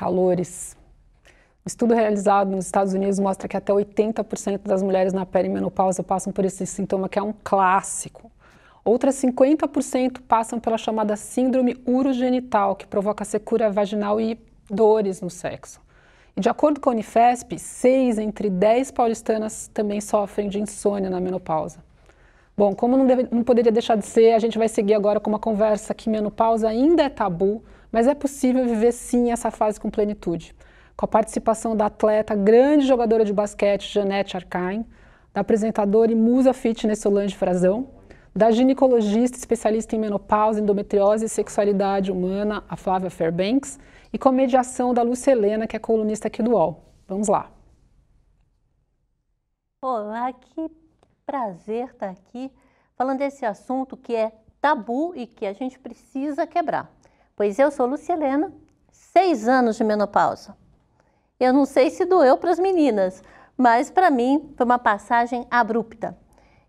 Calores. Um estudo realizado nos Estados Unidos mostra que até 80% das mulheres na perimenopausa passam por esse sintoma que é um clássico. Outras 50% passam pela chamada síndrome urogenital, que provoca secura vaginal e dores no sexo. E de acordo com a Unifesp, 6 entre 10 paulistanas também sofrem de insônia na menopausa. Bom, como não poderia deixar de ser, a gente vai seguir agora com uma conversa que menopausa ainda é tabu, mas é possível viver sim essa fase com plenitude. Com a participação da atleta, grande jogadora de basquete, Janete Arcain, da apresentadora e musa fitness Solange Frazão, da ginecologista especialista em menopausa, endometriose e sexualidade humana, a Flávia Fairbanks, e com a mediação da Lúcia Helena, que é colunista aqui do UOL. Vamos lá. Olá, que prazer estar aqui falando desse assunto que é tabu e que a gente precisa quebrar. Pois eu sou Lúcia Helena, 6 anos de menopausa. Eu não sei se doeu para as meninas, mas para mim foi uma passagem abrupta.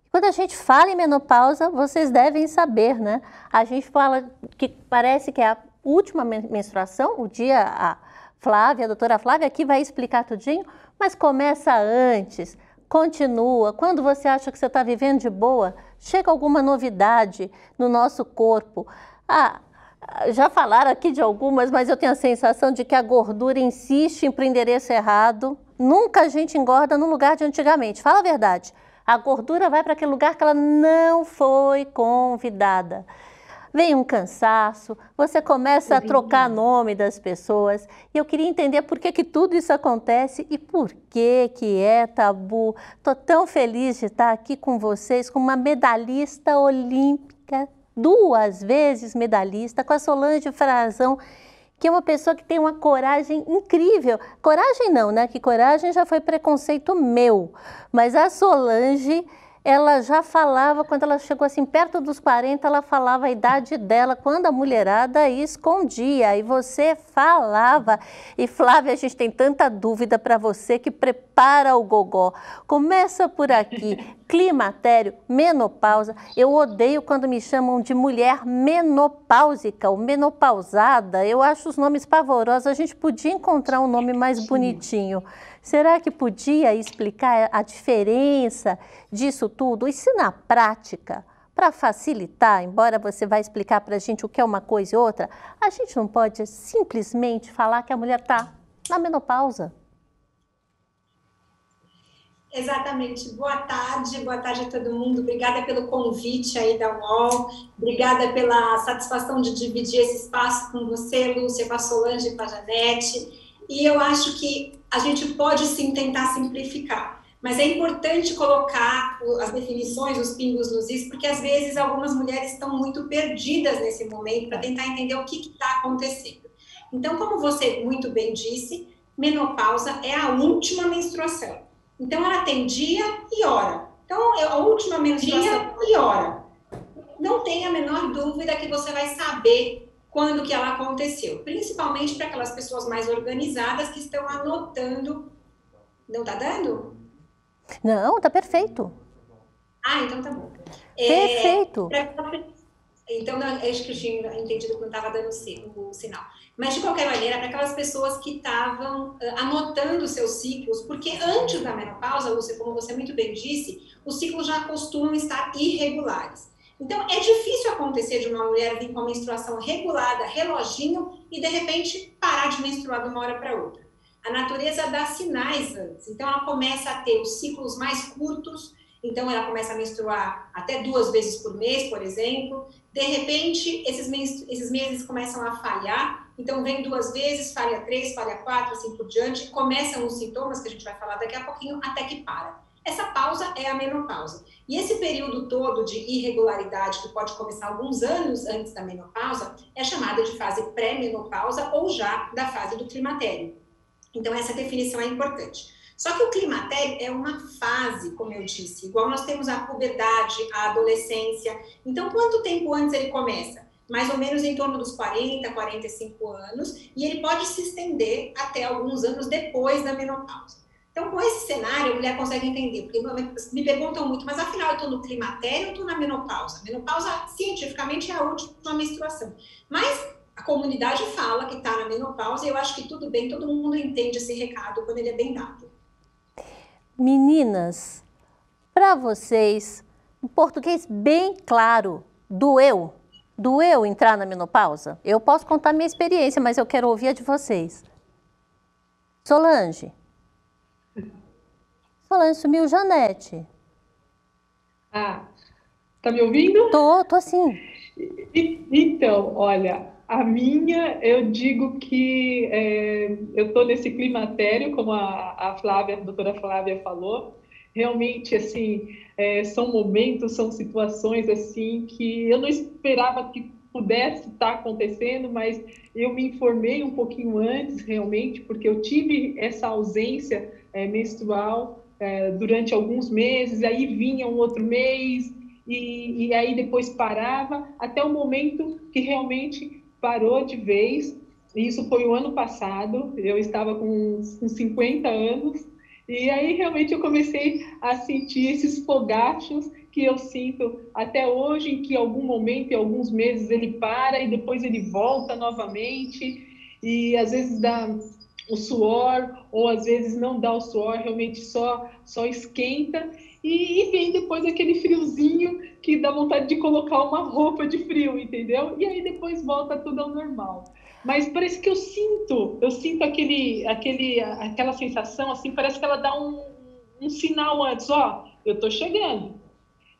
Quando a gente fala em menopausa, vocês devem saber, né? A gente fala que parece que é a última menstruação, o dia a doutora Flávia aqui vai explicar tudinho, mas começa antes, continua. Quando você acha que você está vivendo de boa, chega alguma novidade no nosso corpo. Já falaram aqui de algumas, mas eu tenho a sensação de que a gordura insiste em ir para o endereço errado. Nunca a gente engorda no lugar de antigamente. Fala a verdade. A gordura vai para aquele lugar que ela não foi convidada. Vem um cansaço, você começa a trocar nome das pessoas. E eu queria entender por que tudo isso acontece e por que é tabu. Estou tão feliz de estar aqui com vocês, com uma medalhista olímpica, 2 vezes medalhista, com a Solange Frazão, que é uma pessoa que tem uma coragem incrível. Coragem não, né? Que coragem já foi preconceito meu. Mas a Solange, ela já falava, quando ela chegou assim perto dos 40, ela falava a idade dela, quando a mulherada escondia. E você falava. E Flávia, a gente tem tanta dúvida para você que prepara o gogó. Começa por aqui. Climatério, menopausa. Eu odeio quando me chamam de mulher menopáusica ou menopausada. Eu acho os nomes pavorosos. A gente podia encontrar um nome mais bonitinho. Será que podia explicar a diferença disso tudo? E se na prática, para facilitar, embora você vai explicar para a gente o que é uma coisa e outra, a gente não pode simplesmente falar que a mulher está na menopausa? Exatamente. Boa tarde a todo mundo. Obrigada pelo convite aí da UOL. Obrigada pela satisfação de dividir esse espaço com você, Lúcia, com a Solange e com a Janete. E eu acho que a gente pode sim tentar simplificar, mas é importante colocar as definições, os pingos nos is, porque às vezes algumas mulheres estão muito perdidas nesse momento para tentar entender o que está acontecendo. Então, como você muito bem disse, menopausa é a última menstruação. Então, ela tem dia e hora. Então, a última menstruação, dia e hora. Não tem a menor dúvida que você vai saber quando que ela aconteceu. Principalmente para aquelas pessoas mais organizadas que estão anotando. Não tá dando? Não, tá perfeito. Então tá bom. Perfeito. Então, acho que eu tinha entendido que não estava dando o sinal. Mas, de qualquer maneira, para aquelas pessoas que estavam anotando os seus ciclos, porque antes da menopausa, Lúcia, como você muito bem disse, os ciclos já costumam estar irregulares. Então, é difícil acontecer de uma mulher vir com a menstruação regulada, reloginho, e, de repente, parar de menstruar de uma hora para outra. A natureza dá sinais antes. Então, ela começa a ter os ciclos mais curtos. Então, ela começa a menstruar até 2 vezes por mês, por exemplo. De repente, esses meses começam a falhar. Então, vem 2 vezes, falha 3, falha 4, assim por diante. Começam os sintomas, que a gente vai falar daqui a pouquinho, até que para. Essa pausa é a menopausa. E esse período todo de irregularidade, que pode começar alguns anos antes da menopausa, é chamada de fase pré-menopausa ou já da fase do climatério. Então, essa definição é importante. Só que o climatério é uma fase, como eu disse, igual nós temos a puberdade, a adolescência. Então, quanto tempo antes ele começa? Mais ou menos em torno dos 40, 45 anos, e ele pode se estender até alguns anos depois da menopausa. Então, com esse cenário, a mulher consegue entender, porque me perguntam muito, mas afinal eu estou no climatério ou estou na menopausa? Menopausa, cientificamente, é a última menstruação. Mas a comunidade fala que está na menopausa e eu acho que tudo bem, todo mundo entende esse recado quando ele é bem dado. Meninas, para vocês, em português bem claro, doeu? Doeu entrar na menopausa? Eu posso contar minha experiência, mas eu quero ouvir a de vocês. Solange. Solange sumiu. Janete. Ah, tá me ouvindo? Tô sim. Então, olha, a minha, eu digo que eu estou nesse climatério, como a Flávia, a doutora Flávia falou. Realmente, assim, são momentos, são situações, assim, que eu não esperava que pudesse estar acontecendo, mas eu me informei um pouquinho antes, realmente, porque eu tive essa ausência menstrual durante alguns meses, aí vinha um outro mês, e aí depois parava, até o momento que realmente parou de vez. Isso foi o ano passado, eu estava com 50 anos, e aí realmente eu comecei a sentir esses fogachos que eu sinto até hoje, em que em algum momento, em alguns meses, ele para e depois ele volta novamente, e às vezes dá o suor, ou às vezes não dá o suor, realmente só esquenta, e vem depois aquele friozinho que dá vontade de colocar uma roupa de frio, entendeu? E aí depois volta tudo ao normal. Mas parece que eu sinto aquela sensação, assim, parece que ela dá um sinal antes, ó, eu tô chegando.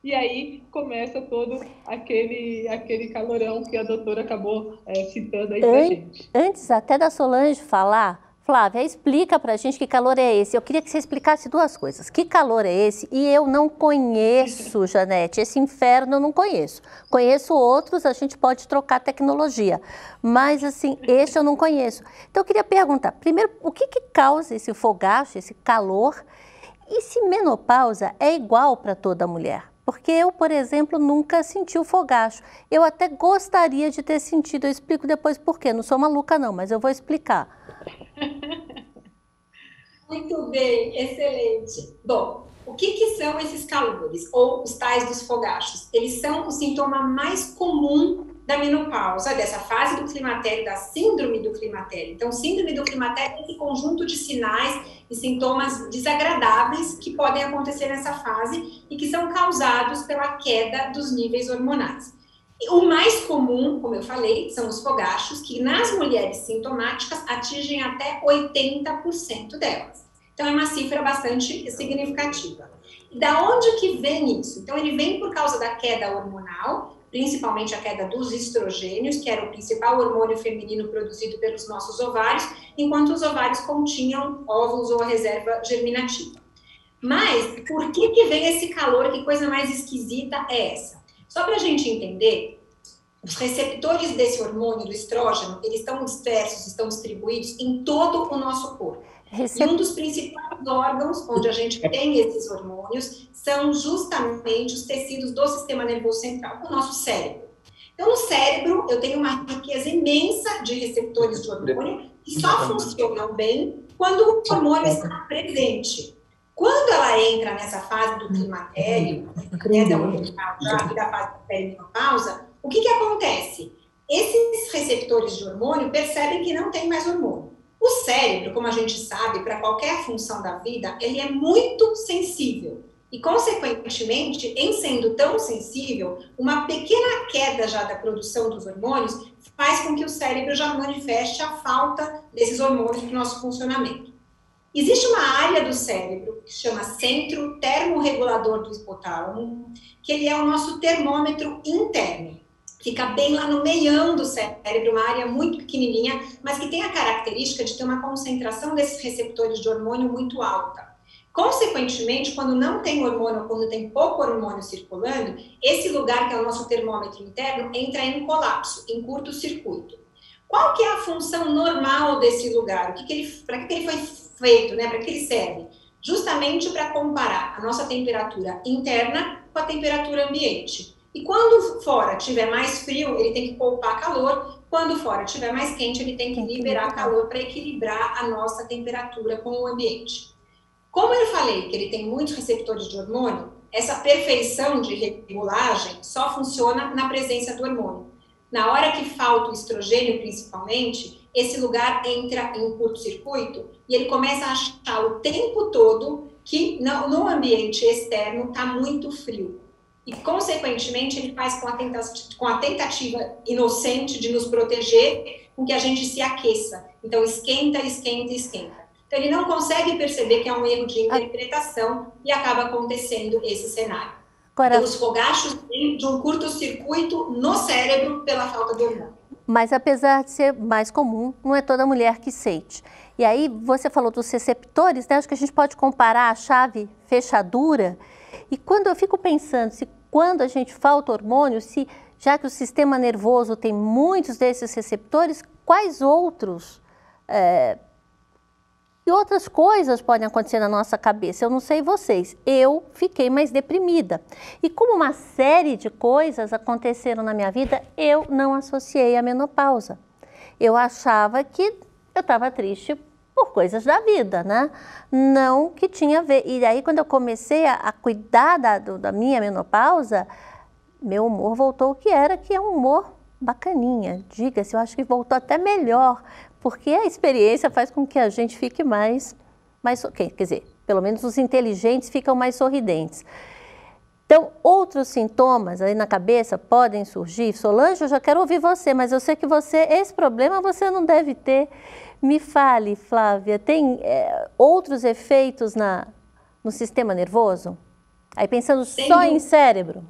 E aí começa todo aquele calorão que a doutora acabou citando aí pra gente. Antes até da Solange falar, Flávia, explica pra gente que calor é esse. Eu queria que você explicasse duas coisas. Que calor é esse? E eu não conheço, Janete, esse inferno eu não conheço. Conheço outros, a gente pode trocar tecnologia. Mas, assim, esse eu não conheço. Então, eu queria perguntar, primeiro, o que causa esse fogacho, esse calor? E se menopausa é igual para toda mulher? Porque eu, por exemplo, nunca senti o fogacho. Eu até gostaria de ter sentido, eu explico depois por quê. Não sou maluca não, mas eu vou explicar. Muito bem, excelente. Bom, o que são esses calores, ou os tais dos fogachos? Eles são o sintoma mais comum da menopausa, dessa fase do climatério, da síndrome do climatério. Então, síndrome do climatério é esse conjunto de sinais e sintomas desagradáveis que podem acontecer nessa fase e que são causados pela queda dos níveis hormonais. O mais comum, como eu falei, são os fogachos, que nas mulheres sintomáticas atingem até 80% delas. Então, é uma cifra bastante significativa. E da onde que vem isso? Então, ele vem por causa da queda hormonal, principalmente a queda dos estrogênios, que era o principal hormônio feminino produzido pelos nossos ovários, enquanto os ovários continham óvulos ou a reserva germinativa. Mas, por que vem esse calor? Que coisa mais esquisita é essa? Só para a gente entender, os receptores desse hormônio, do estrógeno, eles estão dispersos, estão distribuídos em todo o nosso corpo. E um dos principais órgãos onde a gente tem esses hormônios são justamente os tecidos do sistema nervoso central, o nosso cérebro. Então, no cérebro, eu tenho uma riqueza imensa de receptores de hormônio que só funcionam bem quando o hormônio está presente. Quando ela entra nessa fase do climatério, da fase da perimenopausa, o que acontece? Esses receptores de hormônio percebem que não tem mais hormônio. O cérebro, como a gente sabe, para qualquer função da vida, ele é muito sensível. E, consequentemente, em sendo tão sensível, uma pequena queda já da produção dos hormônios faz com que o cérebro já manifeste a falta desses hormônios para o nosso funcionamento. Existe uma área do cérebro que se chama centro termorregulador do hipotálamo, que ele é o nosso termômetro interno. Fica bem lá no meião do cérebro, uma área muito pequenininha, mas que tem a característica de ter uma concentração desses receptores de hormônio muito alta. Consequentemente, quando não tem hormônio, quando tem pouco hormônio circulando, esse lugar que é o nosso termômetro interno entra em colapso, em curto-circuito. Qual que é a função normal desse lugar? Para que ele foi feito, né? Para que ele serve? Justamente para comparar a nossa temperatura interna com a temperatura ambiente. E quando fora tiver mais frio, ele tem que poupar calor. Quando fora tiver mais quente, ele tem que liberar calor para equilibrar a nossa temperatura com o ambiente. Como eu falei que ele tem muitos receptores de hormônio, essa perfeição de regulagem só funciona na presença do hormônio. Na hora que falta o estrogênio, principalmente, esse lugar entra em curto-circuito e ele começa a achar o tempo todo que no ambiente externo está muito frio. E, consequentemente, ele faz com a tentativa inocente de nos proteger, com que a gente se aqueça. Então, esquenta, esquenta, esquenta. Então, ele não consegue perceber que é um erro de interpretação e acaba acontecendo esse cenário. Agora, então, os fogachos vêm de um curto-circuito no cérebro pela falta de hormônio. Mas apesar de ser mais comum, não é toda mulher que sente. E aí você falou dos receptores, né? Acho que a gente pode comparar a chave fechadura. E quando eu fico pensando, se quando a gente falta hormônio, se já que o sistema nervoso tem muitos desses receptores, quais outros e outras coisas podem acontecer na nossa cabeça? Eu não sei vocês, eu fiquei mais deprimida. E como uma série de coisas aconteceram na minha vida, eu não associei a menopausa. Eu achava que eu estava triste por coisas da vida, né? Não que tinha a ver. E aí, quando eu comecei a cuidar da minha menopausa, meu humor voltou o que era, que é um humor bacaninha. Diga-se, eu acho que voltou até melhor, porque a experiência faz com que a gente fique mais quer dizer, pelo menos os inteligentes ficam mais sorridentes. Então, outros sintomas aí na cabeça podem surgir. Solange, eu já quero ouvir você, mas eu sei que esse problema você não deve ter. Me fale, Flávia, tem outros efeitos no sistema nervoso? Aí pensando só em cérebro.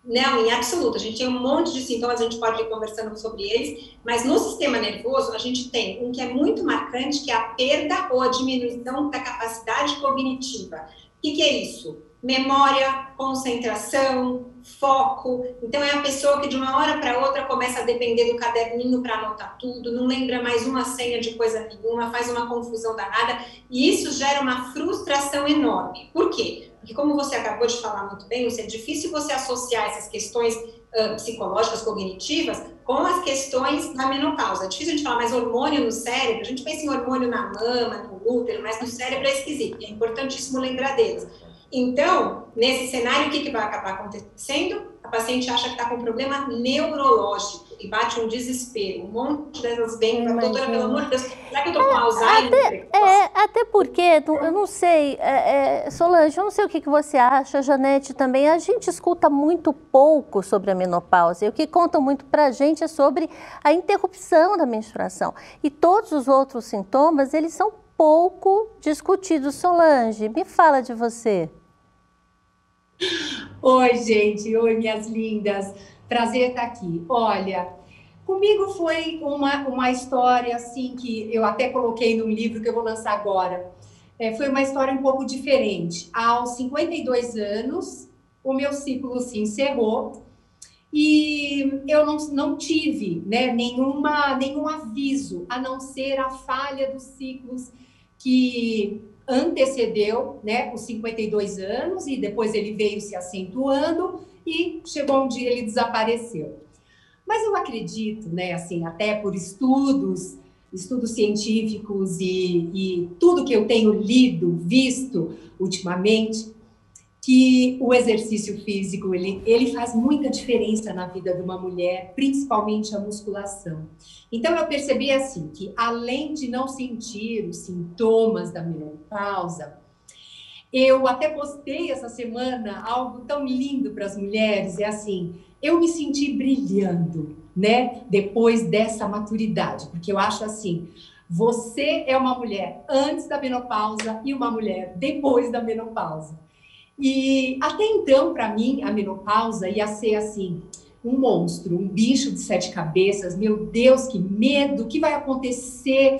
Não, em absoluto. A gente tem um monte de sintomas, a gente pode ir conversando sobre eles, mas no sistema nervoso a gente tem um que é muito marcante, que é a perda ou a diminuição da capacidade cognitiva. O que é isso? Memória, concentração, foco. Então é a pessoa que de uma hora para outra começa a depender do caderninho para anotar tudo, não lembra mais uma senha de coisa nenhuma, faz uma confusão danada, e isso gera uma frustração enorme. Por quê? Porque, como você acabou de falar muito bem, é difícil você associar essas questões psicológicas, cognitivas, com as questões da menopausa. É difícil a gente falar, mas hormônio no cérebro, a gente pensa em hormônio na mama, no útero, mas no cérebro é esquisito, e é importantíssimo lembrar deles. Então, nesse cenário, o que vai acabar acontecendo? A paciente acha que está com um problema neurológico e bate um desespero. Um monte dessas vêm para a doutora, pelo amor de Deus, será que eu estou com Alzheimer? Até porque, eu não sei, Solange, eu não sei o que você acha, Janete também, a gente escuta muito pouco sobre a menopausa e o que contam muito para a gente é sobre a interrupção da menstruação. E todos os outros sintomas, eles são pouco discutidos. Solange, me fala de você. Oi, gente. Oi, minhas lindas. Prazer estar aqui. Olha, comigo foi uma história assim que eu até coloquei num livro que eu vou lançar agora. Foi uma história um pouco diferente. Aos 52 anos, o meu ciclo se encerrou e eu não tive, né, nenhum aviso, a não ser a falha dos ciclos que antecedeu, né, os 52 anos, e depois ele veio se acentuando e chegou um dia ele desapareceu. Mas eu acredito, né, assim, até por estudos científicos e tudo que eu tenho lido, visto ultimamente, que o exercício físico, ele faz muita diferença na vida de uma mulher, principalmente a musculação. Então, eu percebi assim, que além de não sentir os sintomas da menopausa, eu até postei essa semana algo tão lindo para as mulheres, é assim, eu me senti brilhando, né, depois dessa maturidade, porque eu acho assim, você é uma mulher antes da menopausa e uma mulher depois da menopausa. E até então, para mim, a menopausa ia ser assim, um monstro, um bicho de 7 cabeças. Meu Deus, que medo, o que vai acontecer?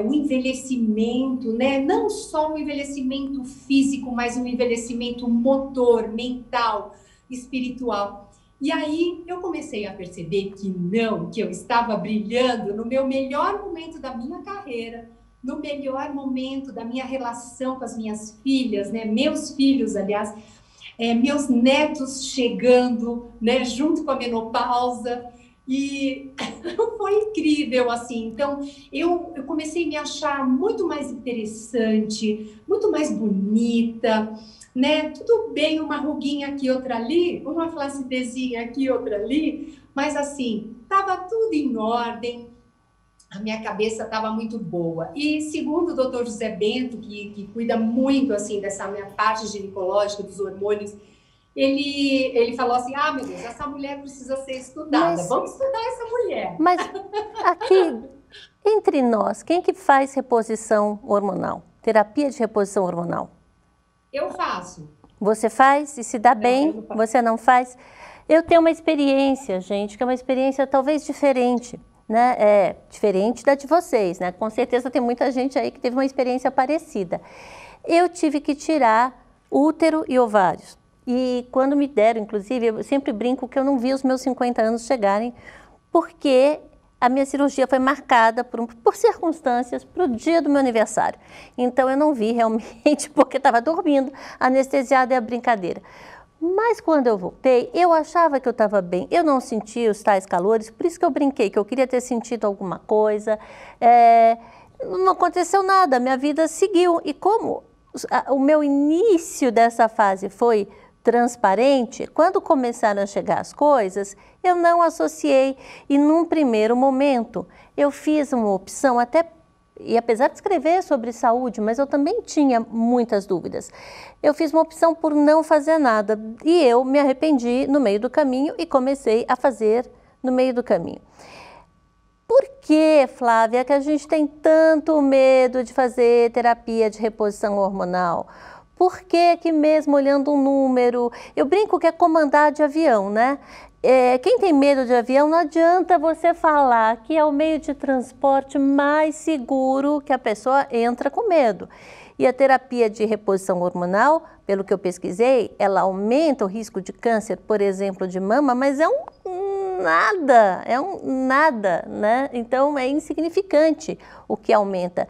O envelhecimento, né? Não só o envelhecimento físico, mas um envelhecimento motor, mental, espiritual. E aí eu comecei a perceber que não, que eu estava brilhando no meu melhor momento da minha carreira, no melhor momento da minha relação com as minhas filhas, né? Meus filhos, aliás, meus netos chegando, né? Junto com a menopausa, e foi incrível, assim. Então, eu comecei a me achar muito mais interessante, muito mais bonita, né? Tudo bem, uma ruguinha aqui, outra ali, uma flacidezinha aqui, outra ali, Mas assim, estava tudo em ordem, a minha cabeça estava muito boa. E segundo o doutor José Bento, que cuida muito assim dessa minha parte ginecológica, dos hormônios, ele falou assim, ah, meu Deus, essa mulher precisa ser estudada, vamos estudar essa mulher. Mas aqui, entre nós, quem que faz reposição hormonal? Terapia de reposição hormonal? Eu faço. Você faz e se dá bem, você não faz? Eu tenho uma experiência, gente, que é uma experiência talvez diferente, né? É diferente da de vocês, né? Com certeza tem muita gente aí que teve uma experiência parecida. Eu tive que tirar útero e ovários. E quando me deram, inclusive, eu sempre brinco que eu não vi os meus 50 anos chegarem, porque a minha cirurgia foi marcada por circunstâncias para o dia do meu aniversário. Então eu não vi realmente, porque estava dormindo, anestesiada é a brincadeira. Mas quando eu voltei, eu achava que eu estava bem, eu não sentia os tais calores, por isso que eu brinquei, que eu queria ter sentido alguma coisa. Não aconteceu nada, minha vida seguiu. E como o meu início dessa fase foi transparente, quando começaram a chegar as coisas, eu não associei. E num primeiro momento, eu fiz uma opção até... E apesar de escrever sobre saúde, mas eu também tinha muitas dúvidas. Eu fiz uma opção por não fazer nada. E eu me arrependi no meio do caminho e comecei a fazer no meio do caminho. Por que, Flávia, que a gente tem tanto medo de fazer terapia de reposição hormonal? Por que que mesmo olhando um número... Eu brinco que é comandar de avião, né? Quem tem medo de avião, não adianta você falar que é o meio de transporte mais seguro, que a pessoa entra com medo. E a terapia de reposição hormonal, pelo que eu pesquisei, ela aumenta o risco de câncer, por exemplo, de mama, mas é um nada, né? Então é insignificante o que aumenta.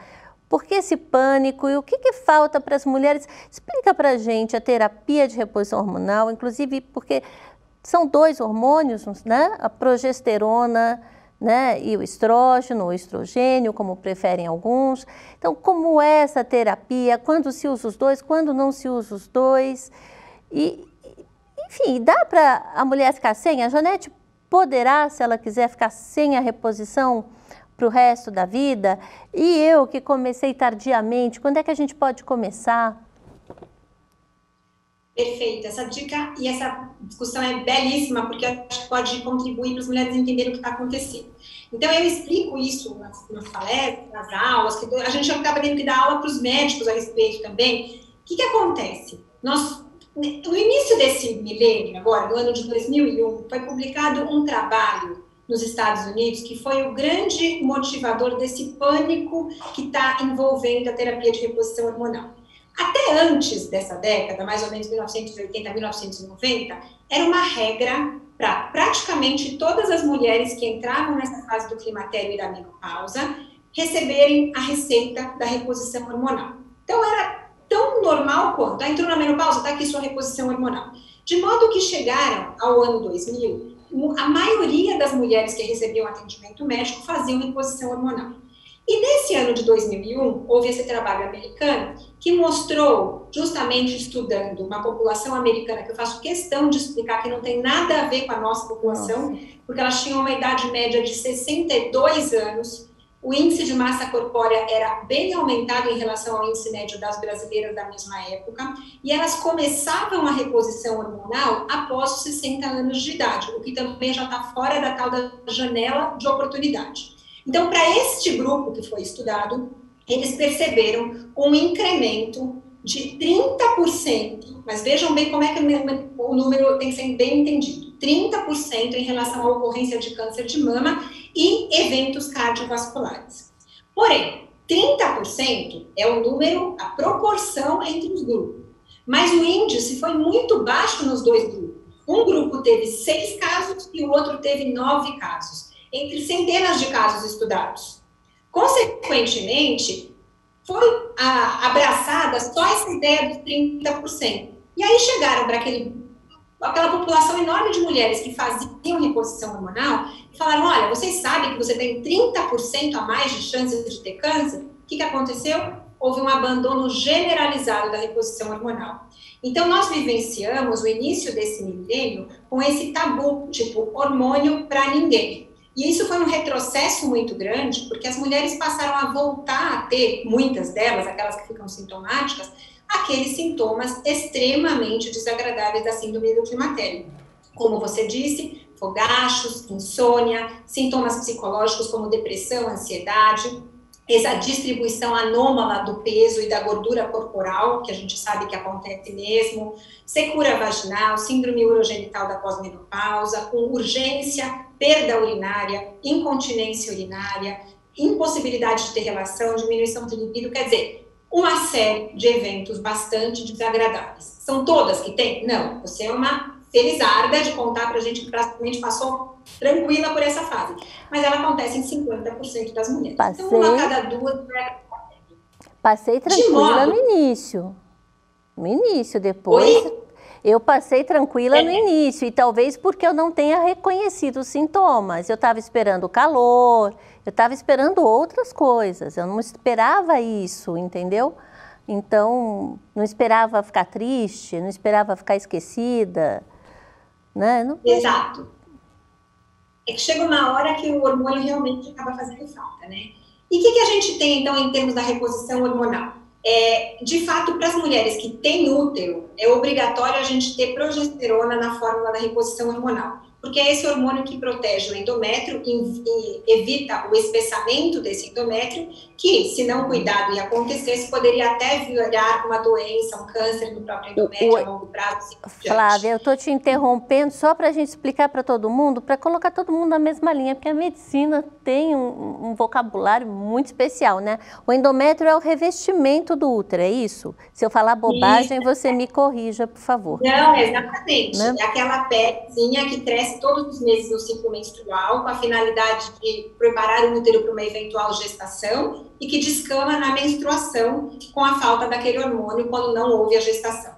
Por que esse pânico e o que falta para as mulheres? Explica para a gente a terapia de reposição hormonal, inclusive porque... São dois hormônios, né? A progesterona, né? E o estrógeno, ou estrogênio, como preferem alguns. Então, como é essa terapia? Quando se usa os dois? Quando não se usa os dois? E, enfim, dá para a mulher ficar sem? A Janete poderá, se ela quiser, ficar sem a reposição para o resto da vida? E eu, que comecei tardiamente, quando é que a gente pode começar? Perfeito, essa dica e essa discussão é belíssima, porque acho que pode contribuir para as mulheres entenderem o que está acontecendo. Então, eu explico isso nas palestras, nas aulas, que a gente acaba tendo que dar aula para os médicos a respeito também. O que acontece? No início desse milênio, agora, no ano de 2001, foi publicado um trabalho nos Estados Unidos que foi o grande motivador desse pânico que está envolvendo a terapia de reposição hormonal. Até antes dessa década, mais ou menos 1980, 1990, era uma regra para praticamente todas as mulheres que entravam nessa fase do climatério e da menopausa receberem a receita da reposição hormonal. Então, era tão normal quanto. Entrou na menopausa, está aqui sua reposição hormonal. De modo que chegaram ao ano 2000, a maioria das mulheres que recebiam atendimento médico faziam reposição hormonal. E nesse ano de 2001, houve esse trabalho americano que mostrou, justamente estudando uma população americana, que eu faço questão de explicar que não tem nada a ver com a nossa população, porque elas tinham uma idade média de 62 anos, o índice de massa corpórea era bem aumentado em relação ao índice médio das brasileiras da mesma época, e elas começavam a reposição hormonal após os 60 anos de idade, o que também já está fora da tal da janela de oportunidade. Então, para este grupo que foi estudado, eles perceberam um incremento de 30%, mas vejam bem como é que o número tem que ser bem entendido, 30% em relação à ocorrência de câncer de mama e eventos cardiovasculares. Porém, 30% é o número, a proporção entre os grupos, mas o índice foi muito baixo nos dois grupos. Um grupo teve 6 casos e o outro teve 9 casos. Entre centenas de casos estudados. Consequentemente, foi abraçada só essa ideia dos 30%. E aí chegaram para aquela população enorme de mulheres que faziam reposição hormonal e falaram, olha, vocês sabem que você tem 30% a mais de chances de ter câncer? O que aconteceu? houve um abandono generalizado da reposição hormonal. Então, nós vivenciamos o início desse milênio com esse tabu, tipo, hormônio para ninguém. E isso foi um retrocesso muito grande, porque as mulheres passaram a voltar a ter, muitas delas, aquelas que ficam sintomáticas, aqueles sintomas extremamente desagradáveis da síndrome do climatério. Como você disse, fogachos, insônia, sintomas psicológicos como depressão, ansiedade, essa distribuição anômala do peso e da gordura corporal, que a gente sabe que acontece mesmo, secura vaginal, síndrome urogenital da pós-menopausa, com urgência, perda urinária, incontinência urinária, impossibilidade de ter relação, diminuição de libido, quer dizer, uma série de eventos bastante desagradáveis. São todas que tem? Não, você é uma felizarda de contar pra gente que praticamente passou tranquila por essa fase. Mas ela acontece em 50% das mulheres. Então, uma a cada duas... Passei tranquila no início. No início, depois... Oi? Eu passei tranquila no início, e talvez porque eu não tenha reconhecido os sintomas. Eu estava esperando o calor, eu estava esperando outras coisas, eu não esperava isso, entendeu? Então, não esperava ficar triste, não esperava ficar esquecida, né? Não... Exato. É que chega uma hora que o hormônio realmente acaba fazendo falta, né? E o que a gente tem, então, em termos da reposição hormonal? De fato, para as mulheres que têm útero, é obrigatório a gente ter progesterona na fórmula da reposição hormonal, porque é esse hormônio que protege o endométrio e evita o espessamento desse endométrio, que, se não cuidado e acontecesse, poderia até virar uma doença, um câncer do próprio endométrio a longo prazo. Flávia, eu estou te interrompendo só para a gente explicar para todo mundo, para colocar todo mundo na mesma linha, porque a medicina tem um vocabulário muito especial, né? O endométrio é o revestimento do útero, é isso? Se eu falar bobagem, você me corrija, por favor. Não, exatamente. Né? É aquela pelezinha que cresce todos os meses no ciclo menstrual, com a finalidade de preparar o útero para uma eventual gestação e que descama na menstruação com a falta daquele hormônio quando não houve a gestação.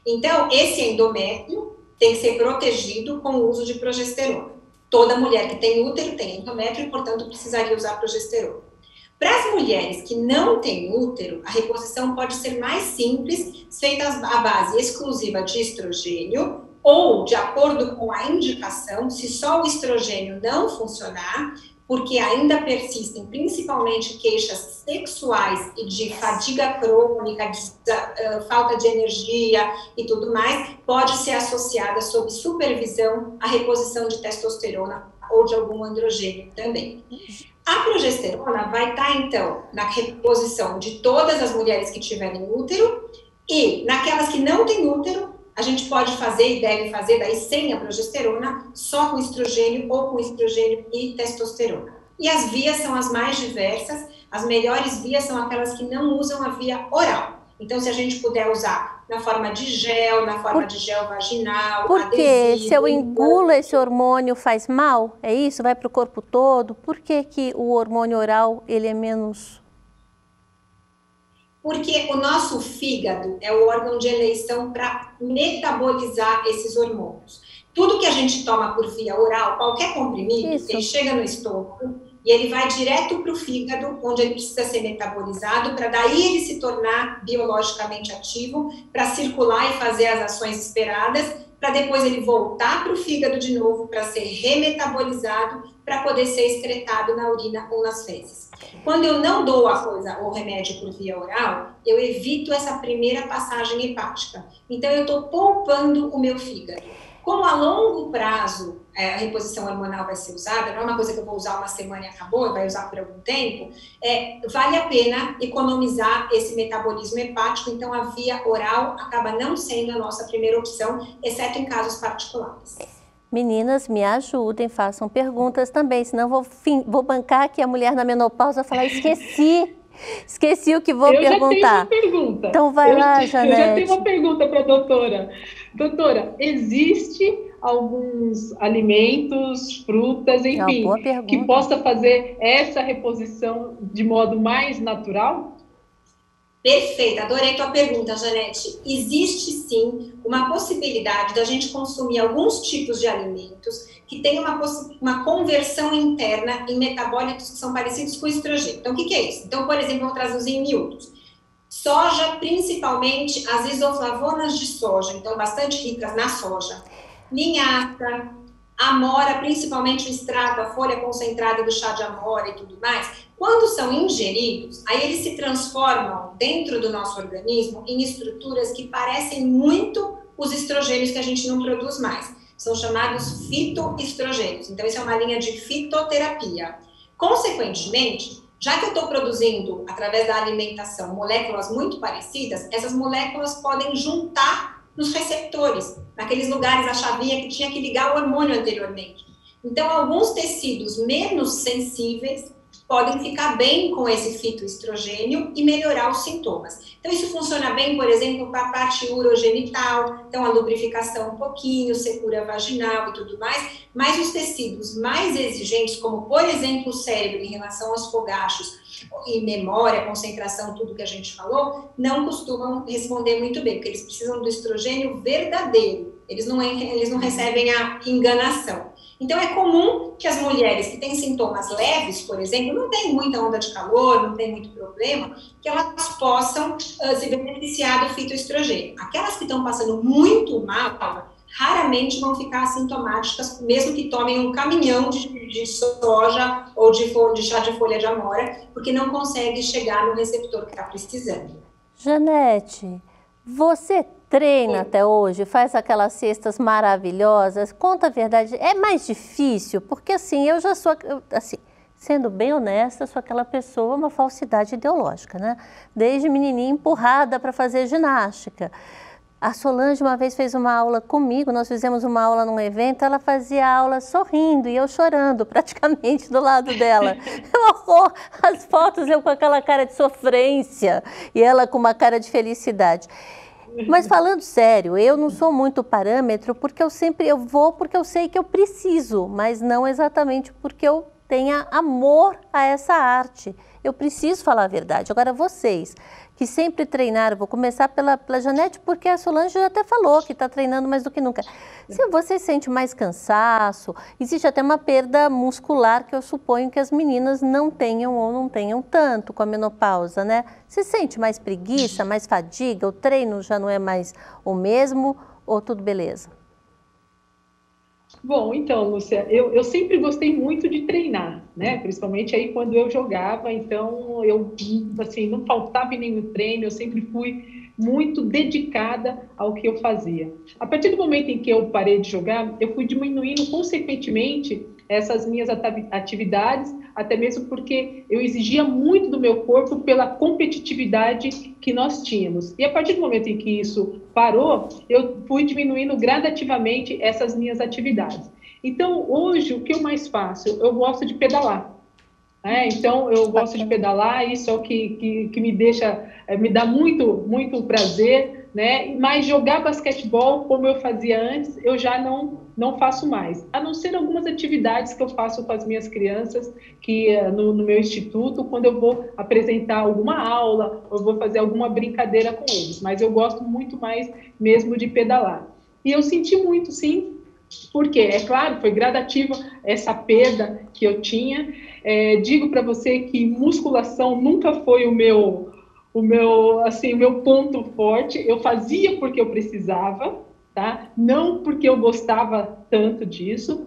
Então, esse endométrio tem que ser protegido com o uso de progesterona. Toda mulher que tem útero tem endométrio e, portanto, precisaria usar progesterona. Para as mulheres que não têm útero, a reposição pode ser mais simples, feita à base exclusiva de estrogênio, ou, de acordo com a indicação, se só o estrogênio não funcionar, porque ainda persistem principalmente queixas sexuais e de fadiga crônica, de falta de energia e tudo mais, pode ser associada sob supervisão à reposição de testosterona ou de algum androgênio também. A progesterona vai estar, então, na reposição de todas as mulheres que tiverem útero e naquelas que não têm útero, a gente pode fazer e deve fazer, daí sem a progesterona, só com estrogênio ou com estrogênio e testosterona. E as vias são as mais diversas, as melhores vias são aquelas que não usam a via oral. Então, se a gente puder usar na forma de gel, na forma de gel vaginal, porque adesivo, se eu engulo esse hormônio faz mal? É isso? Vai para o corpo todo? Por que o hormônio oral ele é menos... Porque o nosso fígado é o órgão de eleição para metabolizar esses hormônios. Tudo que a gente toma por via oral, qualquer comprimido, ele chega no estômago e ele vai direto para o fígado, onde ele precisa ser metabolizado, para daí ele se tornar biologicamente ativo, para circular e fazer as ações esperadas, para depois ele voltar para o fígado de novo, para ser remetabolizado, para poder ser excretado na urina ou nas fezes. Quando eu não dou o remédio por via oral, eu evito essa primeira passagem hepática. Então, eu estou poupando o meu fígado. Como a longo prazo a reposição hormonal vai ser usada, não é uma coisa que eu vou usar uma semana e acabou, vai usar por algum tempo, vale a pena economizar esse metabolismo hepático, então a via oral acaba não sendo a nossa primeira opção, exceto em casos particulares. Meninas, me ajudem, façam perguntas também, senão vou bancar aqui a mulher na menopausa falar, esqueci o que vou perguntar. Eu já tenho uma pergunta. Então vai lá, Janete. Eu já tenho uma pergunta para a doutora. Doutora, existe alguns alimentos, frutas, enfim, que possa fazer essa reposição de modo mais natural? Perfeito, adorei tua pergunta, Janete. Existe sim uma possibilidade da gente consumir alguns tipos de alimentos que têm uma conversão interna em metabólitos que são parecidos com o estrogênio. Então, o que é isso? Então, por exemplo, vou trazer os em miúdos. Soja, principalmente as isoflavonas de soja, então bastante ricas na soja. Linhaça, amora, principalmente o extrato, a folha concentrada do chá de amora e tudo mais. Quando são ingeridos, aí eles se transformam dentro do nosso organismo em estruturas que parecem muito os estrogênios que a gente não produz mais. São chamados fitoestrogênios. Então, isso é uma linha de fitoterapia. Consequentemente, já que eu estou produzindo, através da alimentação, moléculas muito parecidas, essas moléculas podem juntar nos receptores, naqueles lugares, a chavinha que tinha que ligar o hormônio anteriormente. Então, alguns tecidos menos sensíveis podem ficar bem com esse fitoestrogênio e melhorar os sintomas. Então, isso funciona bem, por exemplo, para a parte urogenital, então a lubrificação um pouquinho, secura vaginal e tudo mais, mas os tecidos mais exigentes, como, por exemplo, o cérebro em relação aos fogachos, e memória, concentração, tudo que a gente falou, não costumam responder muito bem, porque eles precisam do estrogênio verdadeiro, eles não recebem a enganação. Então, é comum que as mulheres que têm sintomas leves, por exemplo, não têm muita onda de calor, não tem muito problema, que elas possam se beneficiar do fitoestrogênio. Aquelas que estão passando muito mal, raramente vão ficar assintomáticas, mesmo que tomem um caminhão de soja ou de chá de folha de amora, porque não consegue chegar no receptor que está precisando. Janete, você treina até hoje, faz aquelas cestas maravilhosas, conta a verdade, é mais difícil? Porque assim, eu já sou, assim, sendo bem honesta, sou aquela pessoa, uma falsidade ideológica, né? Desde menininha empurrada para fazer ginástica. A Solange uma vez fez uma aula comigo, nós fizemos uma aula num evento, ela fazia aula sorrindo e eu chorando praticamente do lado dela. Horror! As fotos eu com aquela cara de sofrência e ela com uma cara de felicidade. Mas falando sério, eu não sou muito parâmetro porque eu vou porque eu sei que eu preciso, mas não exatamente porque eu tenha amor a essa arte. Eu preciso falar a verdade. Agora vocês que sempre treinaram, vou começar pela Janete, porque a Solange já até falou que está treinando mais do que nunca. Se você sente mais cansaço, existe até uma perda muscular que eu suponho que as meninas não tenham ou não tenham tanto com a menopausa, né? Você sente mais preguiça, mais fadiga, o treino já não é mais o mesmo ou tudo beleza? Bom, então, Lúcia, eu sempre gostei muito de treinar, né? Principalmente aí quando eu jogava, então eu, assim, não faltava em nenhum treino, eu sempre fui muito dedicada ao que eu fazia. A partir do momento em que eu parei de jogar, eu fui diminuindo consequentemente essas minhas atividades, até mesmo porque eu exigia muito do meu corpo pela competitividade que nós tínhamos. E a partir do momento em que isso parou, eu fui diminuindo gradativamente essas minhas atividades. Então, hoje, o que eu mais faço? Eu gosto de pedalar. Então, eu gosto de pedalar, isso é o que me deixa, me dá muito prazer, né? Mas jogar basquetebol, como eu fazia antes, eu já não faço mais. A não ser algumas atividades que eu faço com as minhas crianças, que no meu instituto, quando eu vou apresentar alguma aula, ou vou fazer alguma brincadeira com eles. Mas eu gosto muito mais mesmo de pedalar. E eu senti muito, sim, porque, é claro, foi gradativa essa perda que eu tinha. Digo para você que musculação nunca foi o meu ponto forte. Eu fazia porque eu precisava, tá? Não porque eu gostava tanto disso.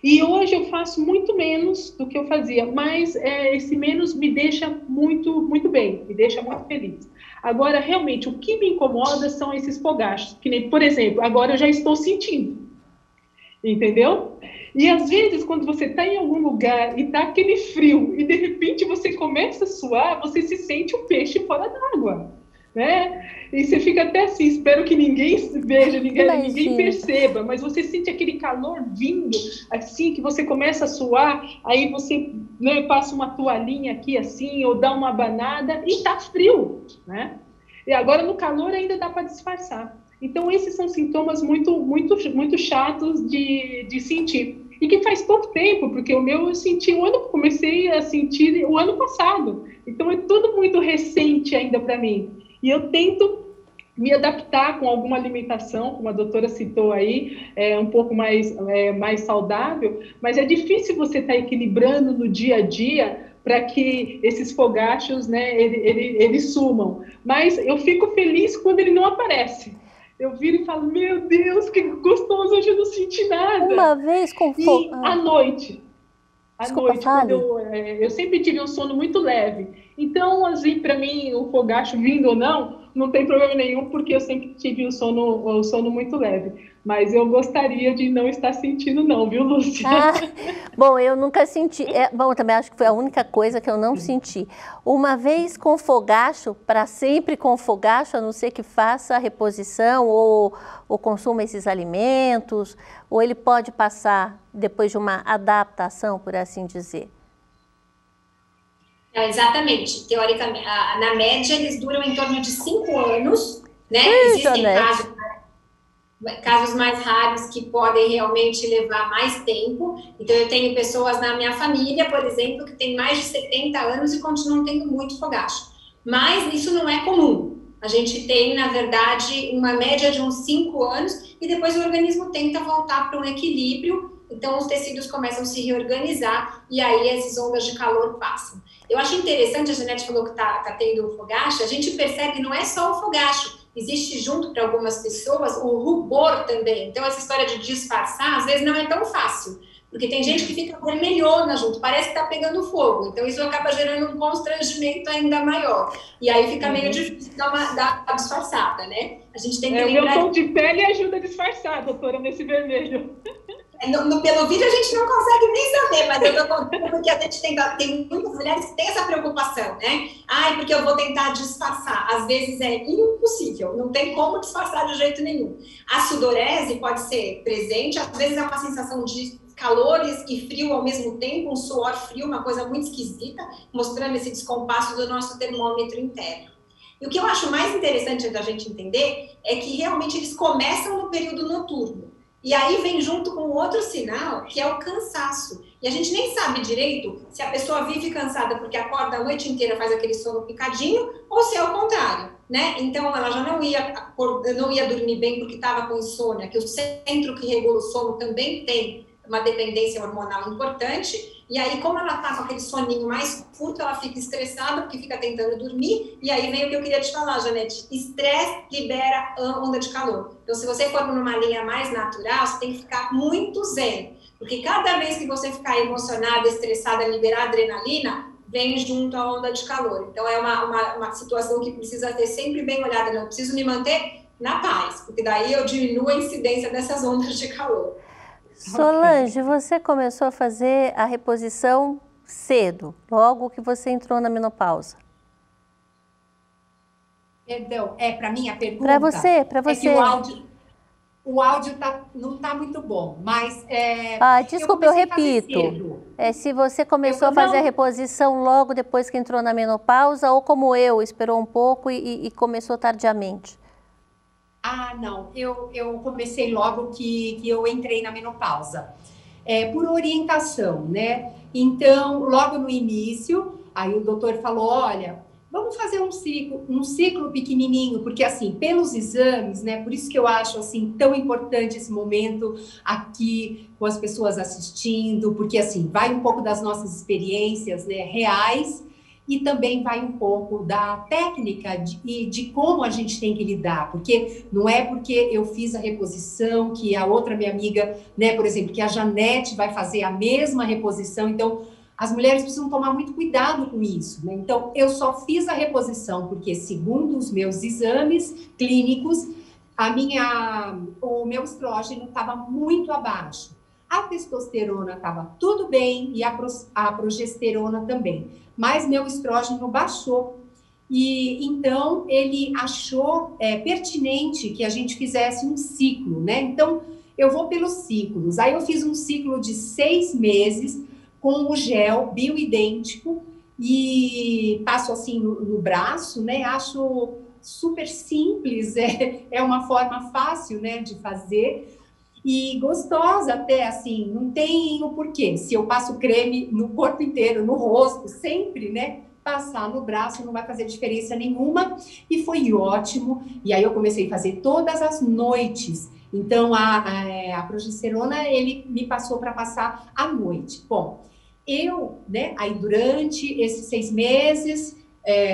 E hoje eu faço muito menos do que eu fazia, mas esse menos me deixa muito bem, me deixa muito feliz. Agora, realmente, o que me incomoda são esses fogachos, que nem, por exemplo, agora eu já estou sentindo. Entendeu? E às vezes, quando você está em algum lugar e está aquele frio e de repente você começa a suar, você se sente um peixe fora d'água, né? E você fica até assim, espero que ninguém veja, ninguém perceba, mas você sente aquele calor vindo, assim, que você começa a suar, aí você, né, passa uma toalhinha aqui assim, ou dá uma abanada e está frio, né? E agora no calor ainda dá para disfarçar. Então, esses são sintomas muito chatos de sentir. E que faz pouco tempo, porque o meu comecei a sentir o ano passado. Então, é tudo muito recente ainda para mim. E eu tento me adaptar com alguma alimentação, como a doutora citou aí, um pouco mais saudável, mas é difícil você estar equilibrando no dia a dia para que esses fogachos, né, eles sumam. Mas eu fico feliz quando ele não aparece. Eu viro e falo, meu Deus, que gostoso, hoje eu não senti nada. Uma vez com E à noite, Desculpa, quando fale. eu sempre tive um sono muito leve. Então, assim, para mim, o fogacho vindo ou não tem problema nenhum, porque eu sempre tive o sono muito leve. Mas eu gostaria de não estar sentindo não, viu, Lúcia? Bom, eu nunca senti. Bom, eu também acho que foi a única coisa que eu não senti. Uma vez com fogacho, para sempre com fogacho, a não ser que faça a reposição ou consuma esses alimentos, ou ele pode passar depois de uma adaptação, por assim dizer. Não, exatamente. Teoricamente, na média, eles duram em torno de 5 anos, né? Existem casos mais raros que podem realmente levar mais tempo. Então, eu tenho pessoas na minha família, por exemplo, que têm mais de 70 anos e continuam tendo muito fogacho. Mas isso não é comum. A gente tem, na verdade, uma média de uns 5 anos e depois o organismo tenta voltar para um equilíbrio. Então, os tecidos começam a se reorganizar e aí essas ondas de calor passam. Eu acho interessante, a Janete falou que tá tendo fogacho, a gente percebe que não é só o fogacho, existe junto para algumas pessoas o rubor também. Então, essa história de disfarçar, às vezes não é tão fácil, porque tem gente que fica vermelhona junto, parece que está pegando fogo. Então, isso acaba gerando um constrangimento ainda maior. E aí fica meio difícil dar uma disfarçada, né? A gente tem que lembrar... O meu tom de pele ajuda a disfarçar, doutora, nesse vermelho. Pelo vídeo a gente não consegue nem saber, mas eu tô contando porque a gente tem muitas mulheres que têm essa preocupação, né? Ai, porque eu vou tentar disfarçar. Às vezes é impossível, não tem como disfarçar de jeito nenhum. A sudorese pode ser presente, às vezes é uma sensação de calores e frio ao mesmo tempo, um suor frio, uma coisa muito esquisita, mostrando esse descompasso do nosso termômetro interno. E o que eu acho mais interessante da gente entender é que realmente eles começam no período noturno. E aí vem junto com outro sinal, que é o cansaço. E a gente nem sabe direito se a pessoa vive cansada porque acorda a noite inteira, faz aquele sono picadinho, ou se é o contrário, né? Então, ela já não ia dormir bem porque estava com insônia, que o centro que regula o sono também tem uma dependência hormonal importante. E aí, como ela está com aquele soninho mais curto, ela fica estressada porque fica tentando dormir. E aí vem o que eu queria te falar, Janete. Estresse libera onda de calor. Então, se você for numa linha mais natural, você tem que ficar muito zen. Porque cada vez que você ficar emocionada, estressada, liberar adrenalina, vem junto a onda de calor. Então, é uma situação que precisa ter sempre bem olhada. Não preciso me manter na paz, porque daí eu diminuo a incidência dessas ondas de calor. Solange, você começou a fazer a reposição cedo, logo que você entrou na menopausa. Perdão, para mim a pergunta... Para você. É que o áudio não está muito bom, mas... Desculpa, eu repito. Se você começou a fazer a reposição logo depois que entrou na menopausa, ou como eu, esperou um pouco e começou tardiamente. Não, eu comecei logo que eu entrei na menopausa, por orientação, né? Então, logo no início, aí o doutor falou, olha, vamos fazer um ciclo pequenininho, porque assim, pelos exames, né? Por isso que eu acho assim tão importante esse momento aqui com as pessoas assistindo, porque assim, vai um pouco das nossas experiências, né, reais, e também vai um pouco da técnica de como a gente tem que lidar, porque não é porque eu fiz a reposição que a outra minha amiga, né, por exemplo, que a Janete vai fazer a mesma reposição, então as mulheres precisam tomar muito cuidado com isso, né? Então eu só fiz a reposição porque, segundo os meus exames clínicos, o meu estrógeno estava muito abaixo. A testosterona estava tudo bem e a progesterona também, mas meu estrógeno baixou. E então ele achou pertinente que a gente fizesse um ciclo, né? Então eu vou pelos ciclos. Aí eu fiz um ciclo de 6 meses com o gel bioidêntico e passo assim no braço, né? Acho super simples, é uma forma fácil, né, de fazer. E gostosa até, assim, não tem o porquê. Se eu passo creme no corpo inteiro, no rosto, sempre, né? Passar no braço não vai fazer diferença nenhuma. E foi ótimo. E aí eu comecei a fazer todas as noites. Então, a progesterona, ele me passou para passar à noite. Bom, eu, né, aí durante esses 6 meses,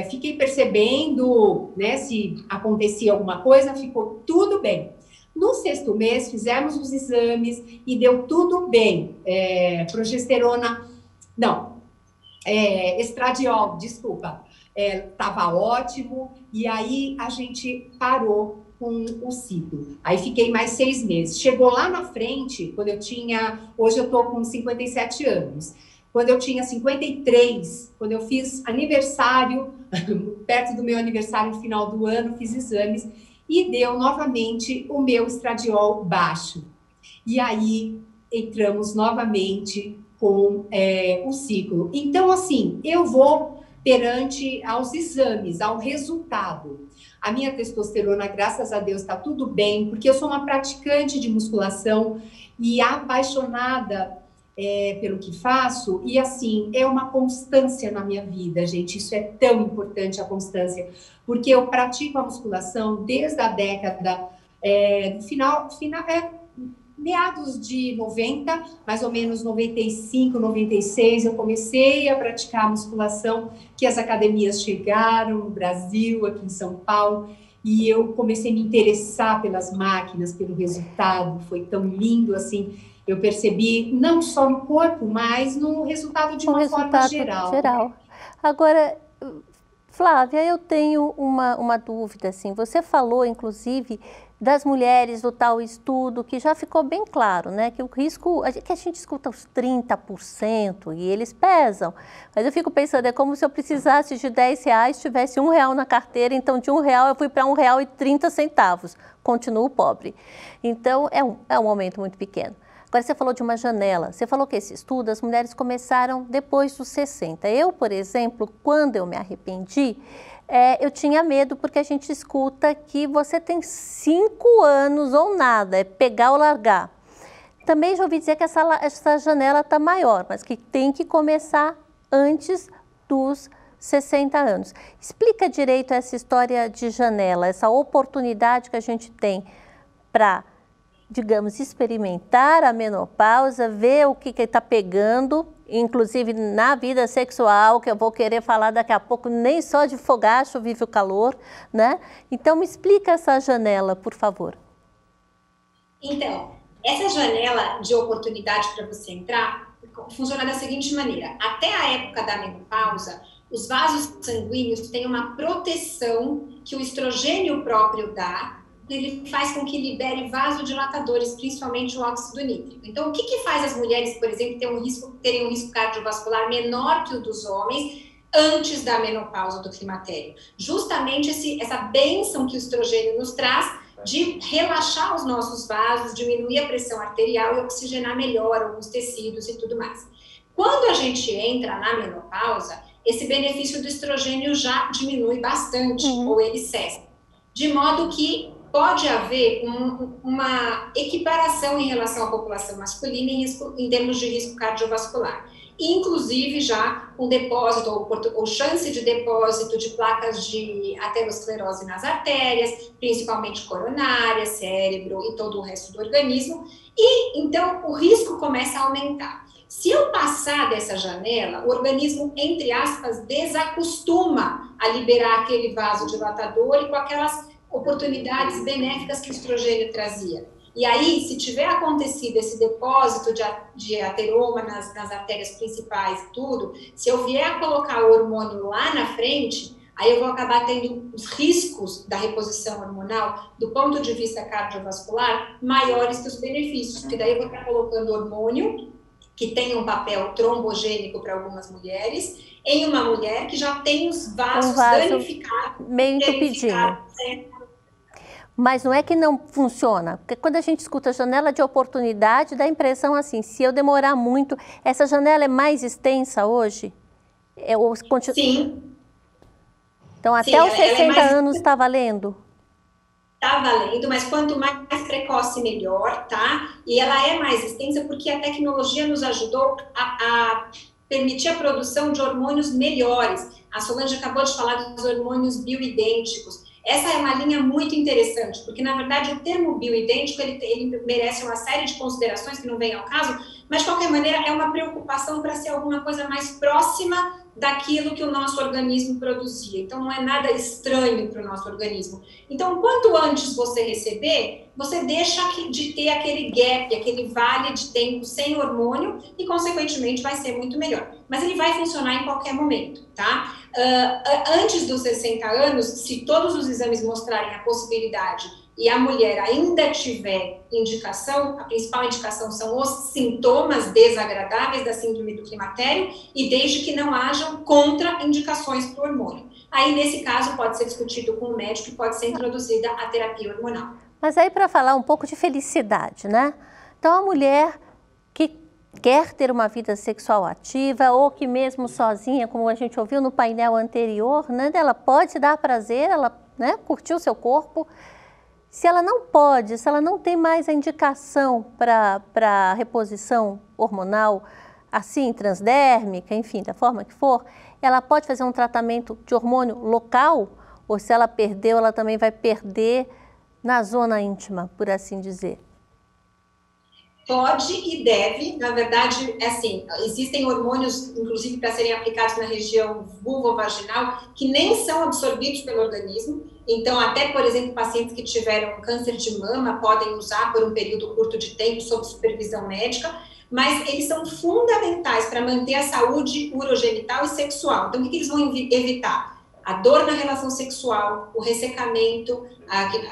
fiquei percebendo, né, se acontecia alguma coisa, ficou tudo bem. No 6º mês, fizemos os exames e deu tudo bem. Progesterona, não, estradiol, desculpa, estava ótimo, e aí a gente parou com o ciclo. Aí fiquei mais 6 meses. Chegou lá na frente, quando eu tinha, hoje eu estou com 57 anos, quando eu tinha 53, quando eu fiz aniversário, perto do meu aniversário, no final do ano, fiz exames, e deu novamente o meu estradiol baixo. E aí entramos novamente com o ciclo. Então, assim, eu vou perante aos exames, ao resultado. A minha testosterona, graças a Deus, está tudo bem, porque eu sou uma praticante de musculação e apaixonada pelo que faço, e assim, é uma constância na minha vida, gente, isso é tão importante, a constância, porque eu pratico a musculação desde a década, meados de 90, mais ou menos 95, 96, eu comecei a praticar a musculação, que as academias chegaram no Brasil, aqui em São Paulo, e eu comecei a me interessar pelas máquinas, pelo resultado, foi tão lindo, assim, eu percebi não só no corpo, mas no resultado de uma forma geral. Agora, Flávia, eu tenho uma dúvida, assim, você falou, inclusive, das mulheres do tal estudo, que já ficou bem claro, né, que o risco, que a gente escuta os 30% e eles pesam, mas eu fico pensando, é como se eu precisasse de R$10, tivesse R$1 na carteira, então de R$1 eu fui para R$1,30, continuo pobre. Então é um aumento muito pequeno. Agora você falou de uma janela, você falou que esse estudo as mulheres começaram depois dos 60. Eu, por exemplo, quando eu me arrependi, eu tinha medo porque a gente escuta que você tem 5 anos ou nada, é pegar ou largar. Também já ouvi dizer que essa janela está maior, mas que tem que começar antes dos 60 anos. Explica direito essa história de janela, essa oportunidade que a gente tem para, digamos, experimentar a menopausa, ver o que está pegando, inclusive na vida sexual, que eu vou querer falar daqui a pouco, nem só de fogacho vive o calor, né? Então, me explica essa janela, por favor. Então, essa janela de oportunidade para você entrar funciona da seguinte maneira. Até a época da menopausa, os vasos sanguíneos têm uma proteção que o estrogênio próprio dá, ele faz com que libere vasodilatadores, principalmente o óxido nítrico. Então, o que faz as mulheres, por exemplo, terem um risco cardiovascular menor que o dos homens antes da menopausa do climatério? Justamente essa bênção que o estrogênio nos traz de relaxar os nossos vasos, diminuir a pressão arterial e oxigenar melhor alguns tecidos e tudo mais. Quando a gente entra na menopausa, esse benefício do estrogênio já diminui bastante, ou ele cessa. De modo que pode haver uma equiparação em relação à população masculina em termos de risco cardiovascular. Inclusive já com depósito ou chance de depósito de placas de aterosclerose nas artérias, principalmente coronária, cérebro e todo o resto do organismo. E então o risco começa a aumentar. Se eu passar dessa janela, o organismo, entre aspas, desacostuma a liberar aquele vasodilatador e com aquelas oportunidades benéficas que o estrogênio trazia. E aí, se tiver acontecido esse depósito de ateroma nas artérias principais e tudo, se eu vier a colocar o hormônio lá na frente, aí eu vou acabar tendo os riscos da reposição hormonal, do ponto de vista cardiovascular, maiores que os benefícios, porque daí eu vou estar colocando hormônio, que tem um papel trombogênico para algumas mulheres, em uma mulher que já tem os vasos danificados, meio entupidinho. Mas não é que não funciona, porque quando a gente escuta janela de oportunidade, dá a impressão assim, se eu demorar muito, essa janela é mais extensa hoje? Sim. Então, até os 60 anos está valendo? Está valendo, mas quanto mais precoce, melhor, tá? E ela é mais extensa porque a tecnologia nos ajudou a permitir a produção de hormônios melhores. A Solange acabou de falar dos hormônios bioidênticos. Essa é uma linha muito interessante, porque, na verdade, o termo bioidêntico, ele merece uma série de considerações que não vem ao caso, mas, de qualquer maneira, é uma preocupação para ser alguma coisa mais próxima daquilo que o nosso organismo produzia. Então, não é nada estranho para o nosso organismo. Então, quanto antes você receber, você deixa de ter aquele gap, aquele vale de tempo sem hormônio e, consequentemente, vai ser muito melhor. Mas ele vai funcionar em qualquer momento, tá? Antes dos 60 anos, se todos os exames mostrarem a possibilidade e a mulher ainda tiver indicação, a principal indicação são os sintomas desagradáveis da síndrome do climatério e desde que não hajam contraindicações para o hormônio. Aí, nesse caso, pode ser discutido com o médico e pode ser introduzida a terapia hormonal. Mas aí, para falar um pouco de felicidade, né? Então, a mulher que quer ter uma vida sexual ativa ou que mesmo sozinha, como a gente ouviu no painel anterior, né? Ela pode se dar prazer, ela, né, curtir o seu corpo. Se ela não pode, se ela não tem mais a indicação para reposição hormonal, assim, transdérmica, enfim, da forma que for, ela pode fazer um tratamento de hormônio local, ou se ela perdeu, ela também vai perder na zona íntima, por assim dizer. Pode e deve, na verdade, assim, existem hormônios, inclusive para serem aplicados na região vulvovaginal, que nem são absorvidos pelo organismo. Então, até, por exemplo, pacientes que tiveram câncer de mama podem usar por um período curto de tempo, sob supervisão médica, mas eles são fundamentais para manter a saúde urogenital e sexual. Então, o que eles vão evitar? A dor na relação sexual, o ressecamento,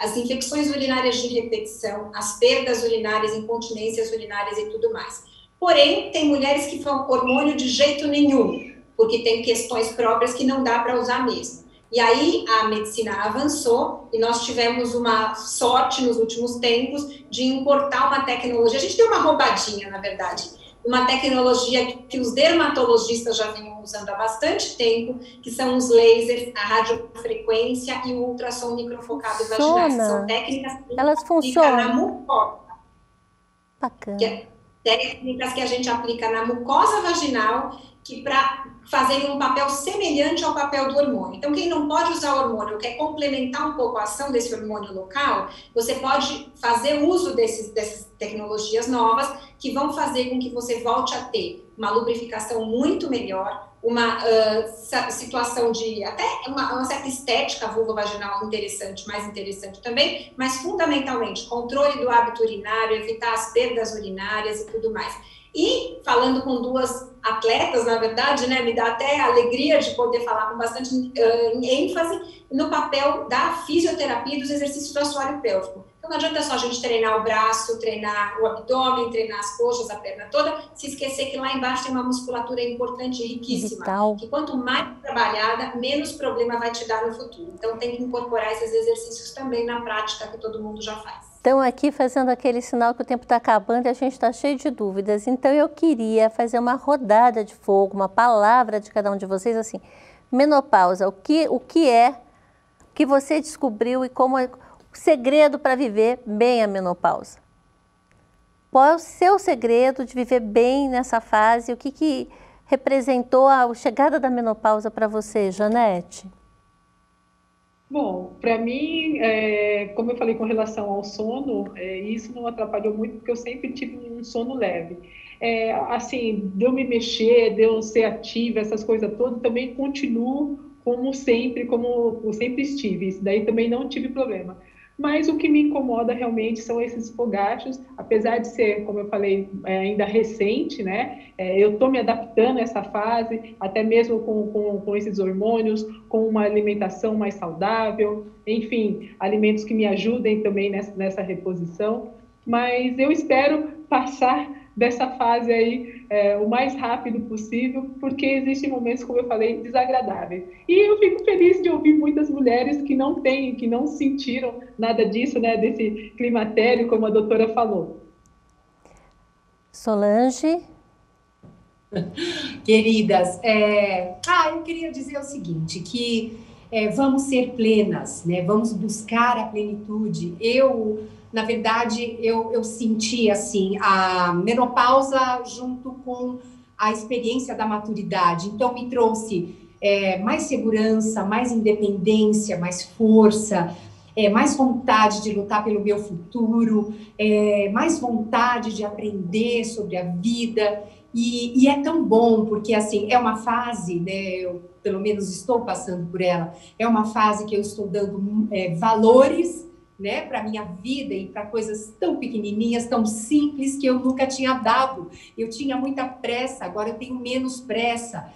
as infecções urinárias de repetição, as perdas urinárias, incontinências urinárias e tudo mais. Porém, tem mulheres que falam hormônio de jeito nenhum, porque tem questões próprias que não dá para usar mesmo. E aí a medicina avançou e nós tivemos uma sorte nos últimos tempos de importar uma tecnologia. A gente deu uma roubadinha, na verdade. Uma tecnologia que os dermatologistas já vinham usando há bastante tempo, que são os lasers, a radiofrequência e o ultrassom microfocado vaginal. São técnicas que elas funcionam na mucosa. Bacana. Técnicas que a gente aplica na mucosa vaginal, que para fazerem um papel semelhante ao papel do hormônio. Então, quem não pode usar hormônio, quer complementar um pouco a ação desse hormônio local, você pode fazer uso dessas tecnologias novas que vão fazer com que você volte a ter uma lubrificação muito melhor, uma situação de até uma certa estética vulvovaginal interessante, mais interessante também, mas fundamentalmente controle do hábito urinário, evitar as perdas urinárias e tudo mais. E falando com duas atletas, na verdade, né, me dá até alegria de poder falar com bastante ênfase no papel da fisioterapia e dos exercícios do assoalho pélvico. Então não adianta só a gente treinar o braço, treinar o abdômen, treinar as coxas, a perna toda, se esquecer que lá embaixo tem uma musculatura importante e riquíssima, que quanto mais trabalhada, menos problema vai te dar no futuro. Então tem que incorporar esses exercícios também na prática que todo mundo já faz. Estão aqui fazendo aquele sinal que o tempo está acabando e a gente está cheio de dúvidas. Então eu queria fazer uma rodada de fogo, uma palavra de cada um de vocês, assim, menopausa, o que é que você descobriu e como é o segredo para viver bem a menopausa? Qual é o seu segredo de viver bem nessa fase? O que representou a chegada da menopausa para você, Janete? Bom, para mim, como eu falei com relação ao sono, isso não atrapalhou muito, porque eu sempre tive um sono leve. Assim, de eu me mexer, de eu ser ativa, essas coisas todas, também continuo como eu sempre estive. Isso daí também não tive problema. Mas o que me incomoda realmente são esses fogachos, apesar de ser, como eu falei, ainda recente, né? Eu estou me adaptando a essa fase, até mesmo com esses hormônios, com uma alimentação mais saudável, enfim, alimentos que me ajudem também nessa reposição. Mas eu espero passar dessa fase aí o mais rápido possível, porque existem momentos, como eu falei, desagradáveis. E eu fico feliz de ouvir muitas mulheres que não têm, que não sentiram nada disso, né, desse climatério, como a doutora falou. Solange? Queridas, eu queria dizer o seguinte, que vamos ser plenas, né? Vamos buscar a plenitude. Na verdade, eu senti assim a menopausa junto com a experiência da maturidade. Então, me trouxe mais segurança, mais independência, mais força, mais vontade de lutar pelo meu futuro, mais vontade de aprender sobre a vida. E é tão bom, porque assim, é uma fase, né, eu pelo menos estou passando por ela, é uma fase que eu estou dando valores, né, para a minha vida e para coisas tão pequenininhas, tão simples que eu nunca tinha dado. Eu tinha muita pressa, agora eu tenho menos pressa.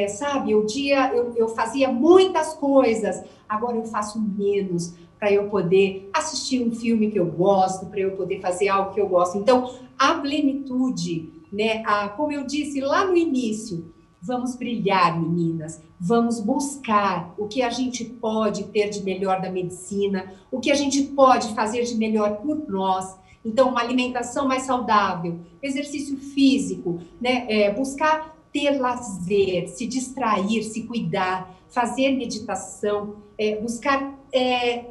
Sabe, eu fazia muitas coisas, agora eu faço menos para eu poder assistir um filme que eu gosto, para eu poder fazer algo que eu gosto. Então, a plenitude, né, como eu disse lá no início, vamos brilhar, meninas, vamos buscar o que a gente pode ter de melhor da medicina, o que a gente pode fazer de melhor por nós. Então, uma alimentação mais saudável, exercício físico, né, buscar ter lazer, se distrair, se cuidar, fazer meditação, buscar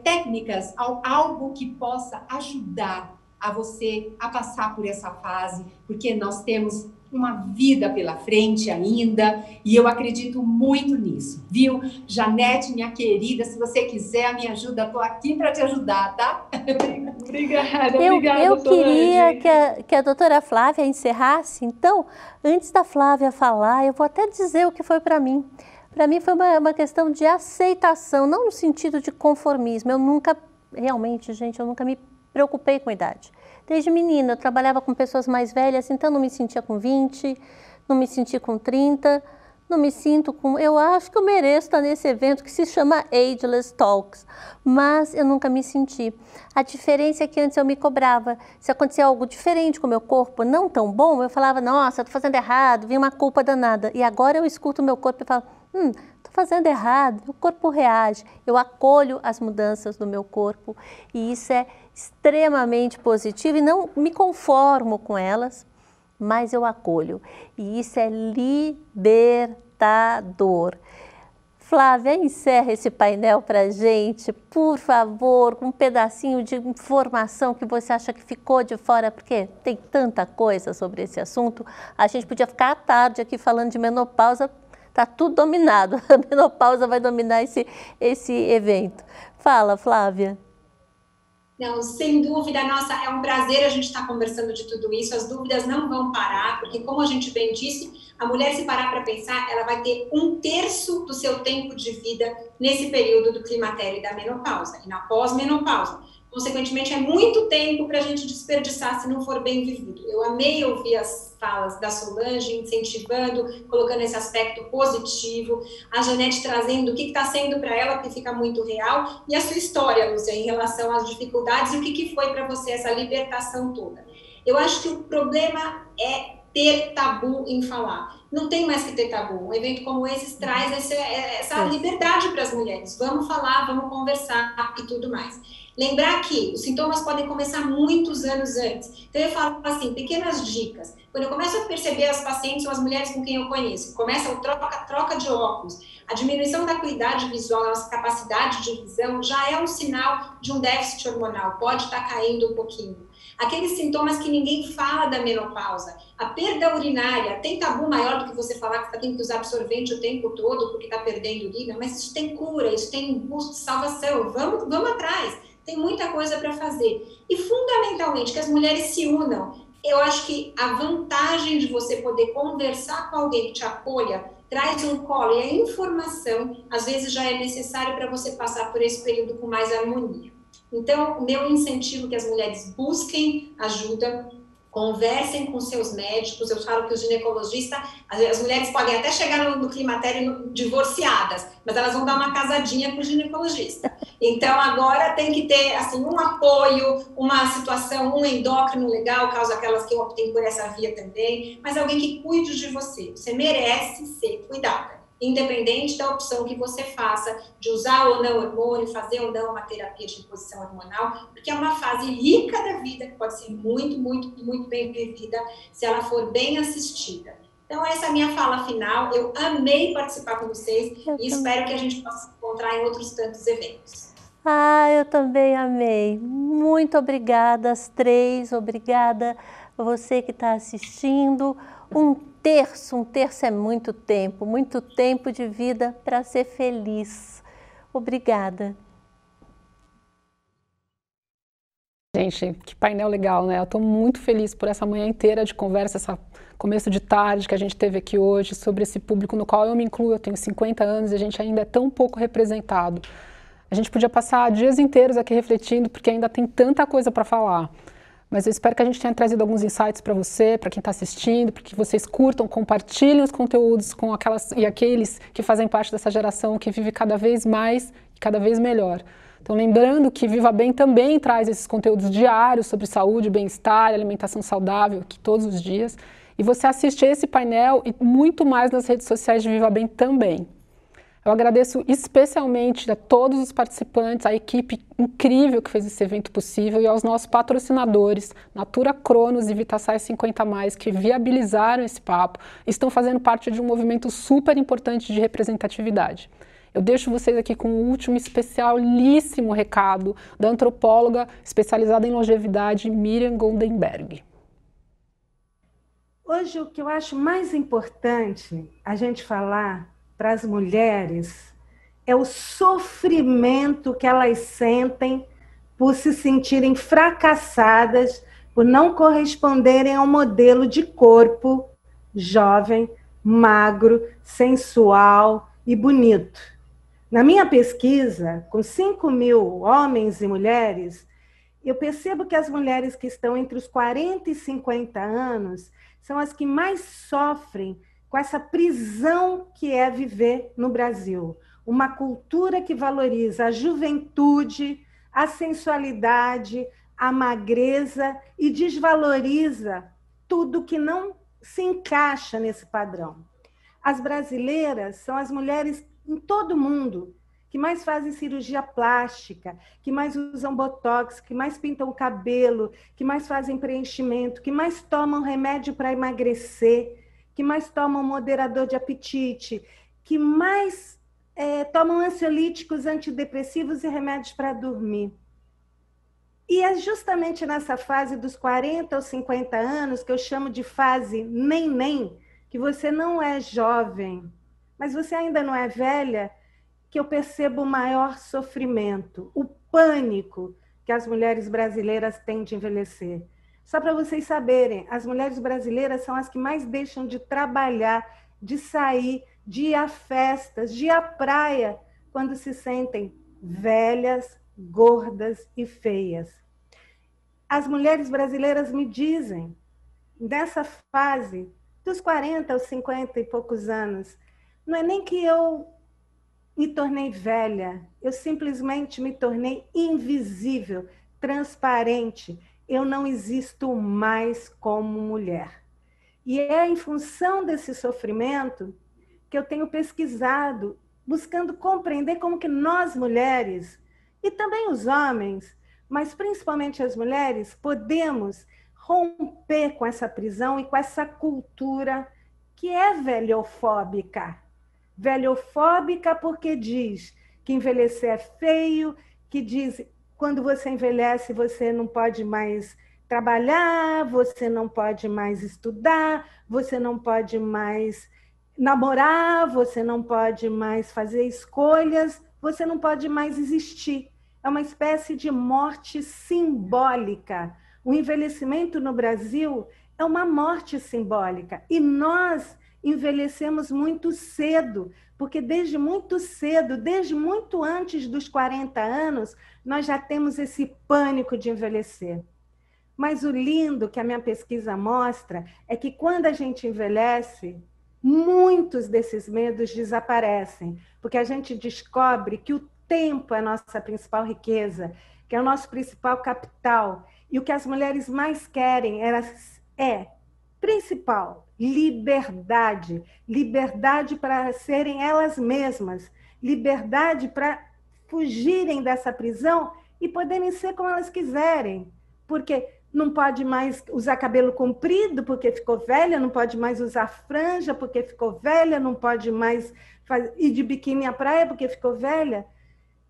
técnicas, algo que possa ajudar a você a passar por essa fase, porque nós temos uma vida pela frente ainda, e eu acredito muito nisso, viu? Janete, minha querida, se você quiser a minha ajuda, estou aqui para te ajudar, tá? Obrigada, eu queria que a doutora Flávia encerrasse, então, antes da Flávia falar, eu vou até dizer o que foi para mim. Para mim foi uma questão de aceitação, não no sentido de conformismo. Eu nunca, realmente, gente, eu nunca me preocupei com a idade. Desde menina, eu trabalhava com pessoas mais velhas, então não me sentia com 20, não me sentia com 30, não me sinto com... Eu acho que eu mereço estar nesse evento que se chama Ageless Talks, mas eu nunca me senti. A diferença é que antes eu me cobrava. Se acontecia algo diferente com o meu corpo, não tão bom, eu falava, nossa, estou fazendo errado, vinha uma culpa danada. E agora eu escuto o meu corpo e falo, estou fazendo errado, meu corpo reage. Eu acolho as mudanças do meu corpo e isso é extremamente positivo e não me conformo com elas, mas eu acolho. E isso é libertador. Flávia, encerra esse painel para a gente, por favor, com um pedacinho de informação que você acha que ficou de fora, porque tem tanta coisa sobre esse assunto. A gente podia ficar à tarde aqui falando de menopausa, está tudo dominado, a menopausa vai dominar esse evento. Fala, Flávia. Não, sem dúvida, nossa, é um prazer a gente estar conversando de tudo isso, as dúvidas não vão parar, porque como a gente bem disse, a mulher se parar para pensar, ela vai ter 1/3 do seu tempo de vida nesse período do climatério e da menopausa, e na pós-menopausa. Consequentemente, é muito tempo para a gente desperdiçar se não for bem vivido. Eu amei ouvir as falas da Solange, incentivando, colocando esse aspecto positivo, a Janete trazendo o que está sendo para ela, que fica muito real, e a sua história, Lúcia, em relação às dificuldades e o que foi para você essa libertação toda. Eu acho que o problema é ter tabu em falar. Não tem mais que ter tabu. Um evento como esse traz essa liberdade para as mulheres. Vamos falar, vamos conversar e tudo mais. Lembrar que os sintomas podem começar muitos anos antes. Então, eu falo assim, pequenas dicas. Quando eu começo a perceber as pacientes ou as mulheres com quem eu conheço, começa a troca de óculos, a diminuição da acuidade visual, nossa capacidade de visão, já é um sinal de um déficit hormonal, pode estar caindo um pouquinho. Aqueles sintomas que ninguém fala da menopausa, a perda urinária, tem tabu maior do que você falar que está tendo que usar absorvente o tempo todo porque está perdendo urina, mas isso tem cura, isso tem busto de salvação, vamos atrás, tem muita coisa para fazer. E fundamentalmente que as mulheres se unam. Eu acho que a vantagem de você poder conversar com alguém que te apoia, traz um colo e a informação, às vezes já é necessário para você passar por esse período com mais harmonia. Então, o meu incentivo é que as mulheres busquem ajuda, conversem com seus médicos. Eu falo que os ginecologistas, as mulheres podem até chegar no climatério divorciadas, mas elas vão dar uma casadinha com o ginecologista. Então, agora tem que ter assim, um apoio, uma situação, um endócrino legal, caso aquelas que optem por essa via também, mas alguém que cuide de você. Você merece ser cuidada, independente da opção que você faça, de usar ou não hormônio, fazer ou não uma terapia de reposição hormonal, porque é uma fase rica da vida, que pode ser muito, muito, muito bem vivida, se ela for bem assistida. Então, essa é a minha fala final. Eu amei participar com vocês e espero que a gente possa se encontrar em outros tantos eventos. Eu também amei. Muito obrigada às três, obrigada a você que está assistindo. Um um terço é muito tempo de vida para ser feliz. Obrigada. Gente, que painel legal, né? Eu estou muito feliz por essa manhã inteira de conversa, esse começo de tarde que a gente teve aqui hoje sobre esse público no qual eu me incluo. Eu tenho 50 anos e a gente ainda é tão pouco representado. A gente podia passar dias inteiros aqui refletindo porque ainda tem tanta coisa para falar. Mas eu espero que a gente tenha trazido alguns insights para você, para quem está assistindo, para que vocês curtam, compartilhem os conteúdos com aquelas e aqueles que fazem parte dessa geração que vive cada vez mais e cada vez melhor. Então, lembrando que Viva Bem também traz esses conteúdos diários sobre saúde, bem-estar, alimentação saudável, aqui todos os dias. E você assiste esse painel e muito mais nas redes sociais de Viva Bem também. Eu agradeço especialmente a todos os participantes, a equipe incrível que fez esse evento possível e aos nossos patrocinadores, Natura Cronos e Vitasay 50+, que viabilizaram esse papo e estão fazendo parte de um movimento super importante de representatividade. Eu deixo vocês aqui com o último especialíssimo recado da antropóloga especializada em longevidade, Miriam Goldenberg. Hoje, o que eu acho mais importante a gente falar para as mulheres é o sofrimento que elas sentem por se sentirem fracassadas, por não corresponderem ao modelo de corpo jovem, magro, sensual e bonito. Na minha pesquisa, com 5.000 homens e mulheres, eu percebo que as mulheres que estão entre os 40 e 50 anos são as que mais sofrem com essa prisão que é viver no Brasil. Uma cultura que valoriza a juventude, a sensualidade, a magreza e desvaloriza tudo que não se encaixa nesse padrão. As brasileiras são as mulheres em todo mundo que mais fazem cirurgia plástica, que mais usam botox, que mais pintam o cabelo, que mais fazem preenchimento, que mais tomam remédio para emagrecer, que mais tomam moderador de apetite, que mais tomam ansiolíticos, antidepressivos e remédios para dormir. E é justamente nessa fase dos 40 aos 50 anos, que eu chamo de fase nem, que você não é jovem, mas você ainda não é velha, que eu percebo o maior sofrimento, o pânico que as mulheres brasileiras têm de envelhecer. Só para vocês saberem, as mulheres brasileiras são as que mais deixam de trabalhar, de sair, de ir a festas, de ir à praia, quando se sentem velhas, gordas e feias. As mulheres brasileiras me dizem, nessa fase, dos 40 aos 50 e poucos anos, não é nem que eu me tornei velha, eu simplesmente me tornei invisível, transparente. Eu não existo mais como mulher. E é em função desse sofrimento que eu tenho pesquisado, buscando compreender como que nós mulheres, e também os homens, mas principalmente as mulheres, podemos romper com essa prisão e com essa cultura que é velhofóbica. Velhofóbica porque diz que envelhecer é feio, que diz quando você envelhece você não pode mais trabalhar, você não pode mais estudar, você não pode mais namorar, você não pode mais fazer escolhas, você não pode mais existir. É uma espécie de morte simbólica. O envelhecimento no Brasil é uma morte simbólica. E nós envelhecemos muito cedo, porque desde muito cedo, desde muito antes dos 40 anos, nós já temos esse pânico de envelhecer. Mas o lindo que a minha pesquisa mostra é que quando a gente envelhece, muitos desses medos desaparecem, porque a gente descobre que o tempo é a nossa principal riqueza, que é o nosso principal capital, e o que as mulheres mais querem principal, liberdade. Liberdade para serem elas mesmas, liberdade para fugirem dessa prisão e poderem ser como elas quiserem, porque não pode mais usar cabelo comprido porque ficou velha, não pode mais usar franja porque ficou velha, não pode mais ir de biquíni à praia porque ficou velha.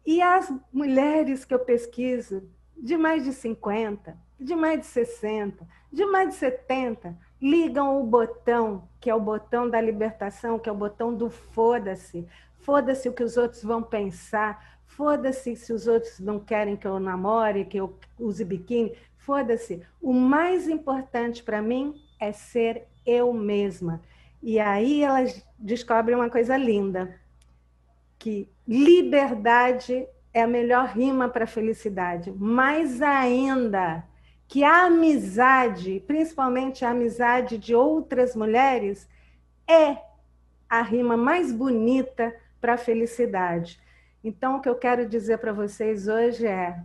E as mulheres que eu pesquiso, de mais de 50, de mais de 60, de mais de 70, ligam o botão, que é o botão da libertação, que é o botão do foda-se. Foda-se o que os outros vão pensar, foda-se se os outros não querem que eu namore, que eu use biquíni, foda-se. O mais importante para mim é ser eu mesma. E aí elas descobrem uma coisa linda, que liberdade é a melhor rima para felicidade. Mais ainda, que a amizade, principalmente a amizade de outras mulheres, é a rima mais bonita para a felicidade. Então, o que eu quero dizer para vocês hoje é: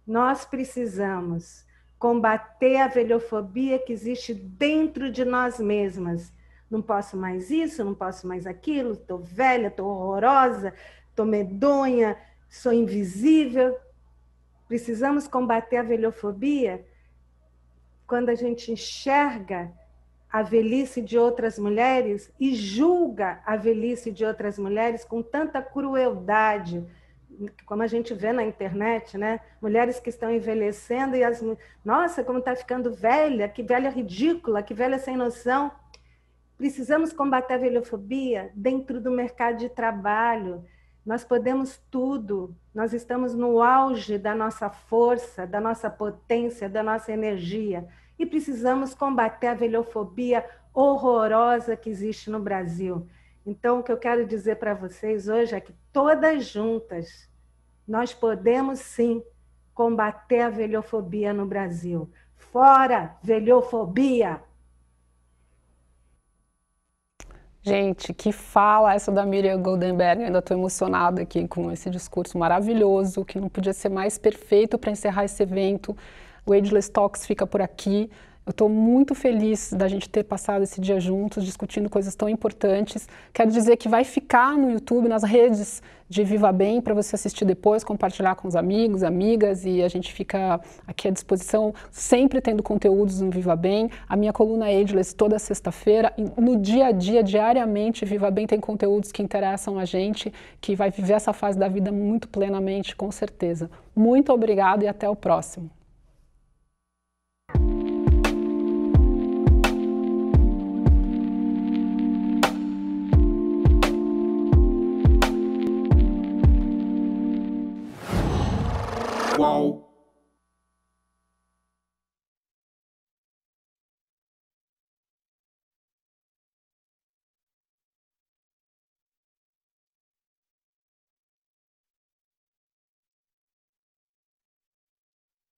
nós precisamos combater a velhofobia que existe dentro de nós mesmas. Não posso mais isso, não posso mais aquilo, estou velha, estou horrorosa, estou medonha, sou invisível. Precisamos combater a velhofobia quando a gente enxerga a velhice de outras mulheres e julga a velhice de outras mulheres com tanta crueldade, como a gente vê na internet, né? Mulheres que estão envelhecendo e nossa, como está ficando velha, que velha ridícula, que velha sem noção. Precisamos combater a velhofobia dentro do mercado de trabalho. Nós podemos tudo, nós estamos no auge da nossa força, da nossa potência, da nossa energia. E precisamos combater a velhofobia horrorosa que existe no Brasil. Então, o que eu quero dizer para vocês hoje é que todas juntas, nós podemos sim combater a velhofobia no Brasil. Fora velhofobia! Gente, que fala essa da Miriam Goldenberg, eu ainda estou emocionada aqui com esse discurso maravilhoso, que não podia ser mais perfeito para encerrar esse evento. O Ageless Talks fica por aqui. Eu estou muito feliz da gente ter passado esse dia juntos, discutindo coisas tão importantes. Quero dizer que vai ficar no YouTube, nas redes de Viva Bem, para você assistir depois, compartilhar com os amigos, amigas, e a gente fica aqui à disposição, sempre tendo conteúdos no Viva Bem. A minha coluna Ageless toda sexta-feira. No dia a dia, diariamente, Viva Bem tem conteúdos que interessam a gente, que vai viver essa fase da vida muito plenamente, com certeza. Muito obrigada e até o próximo.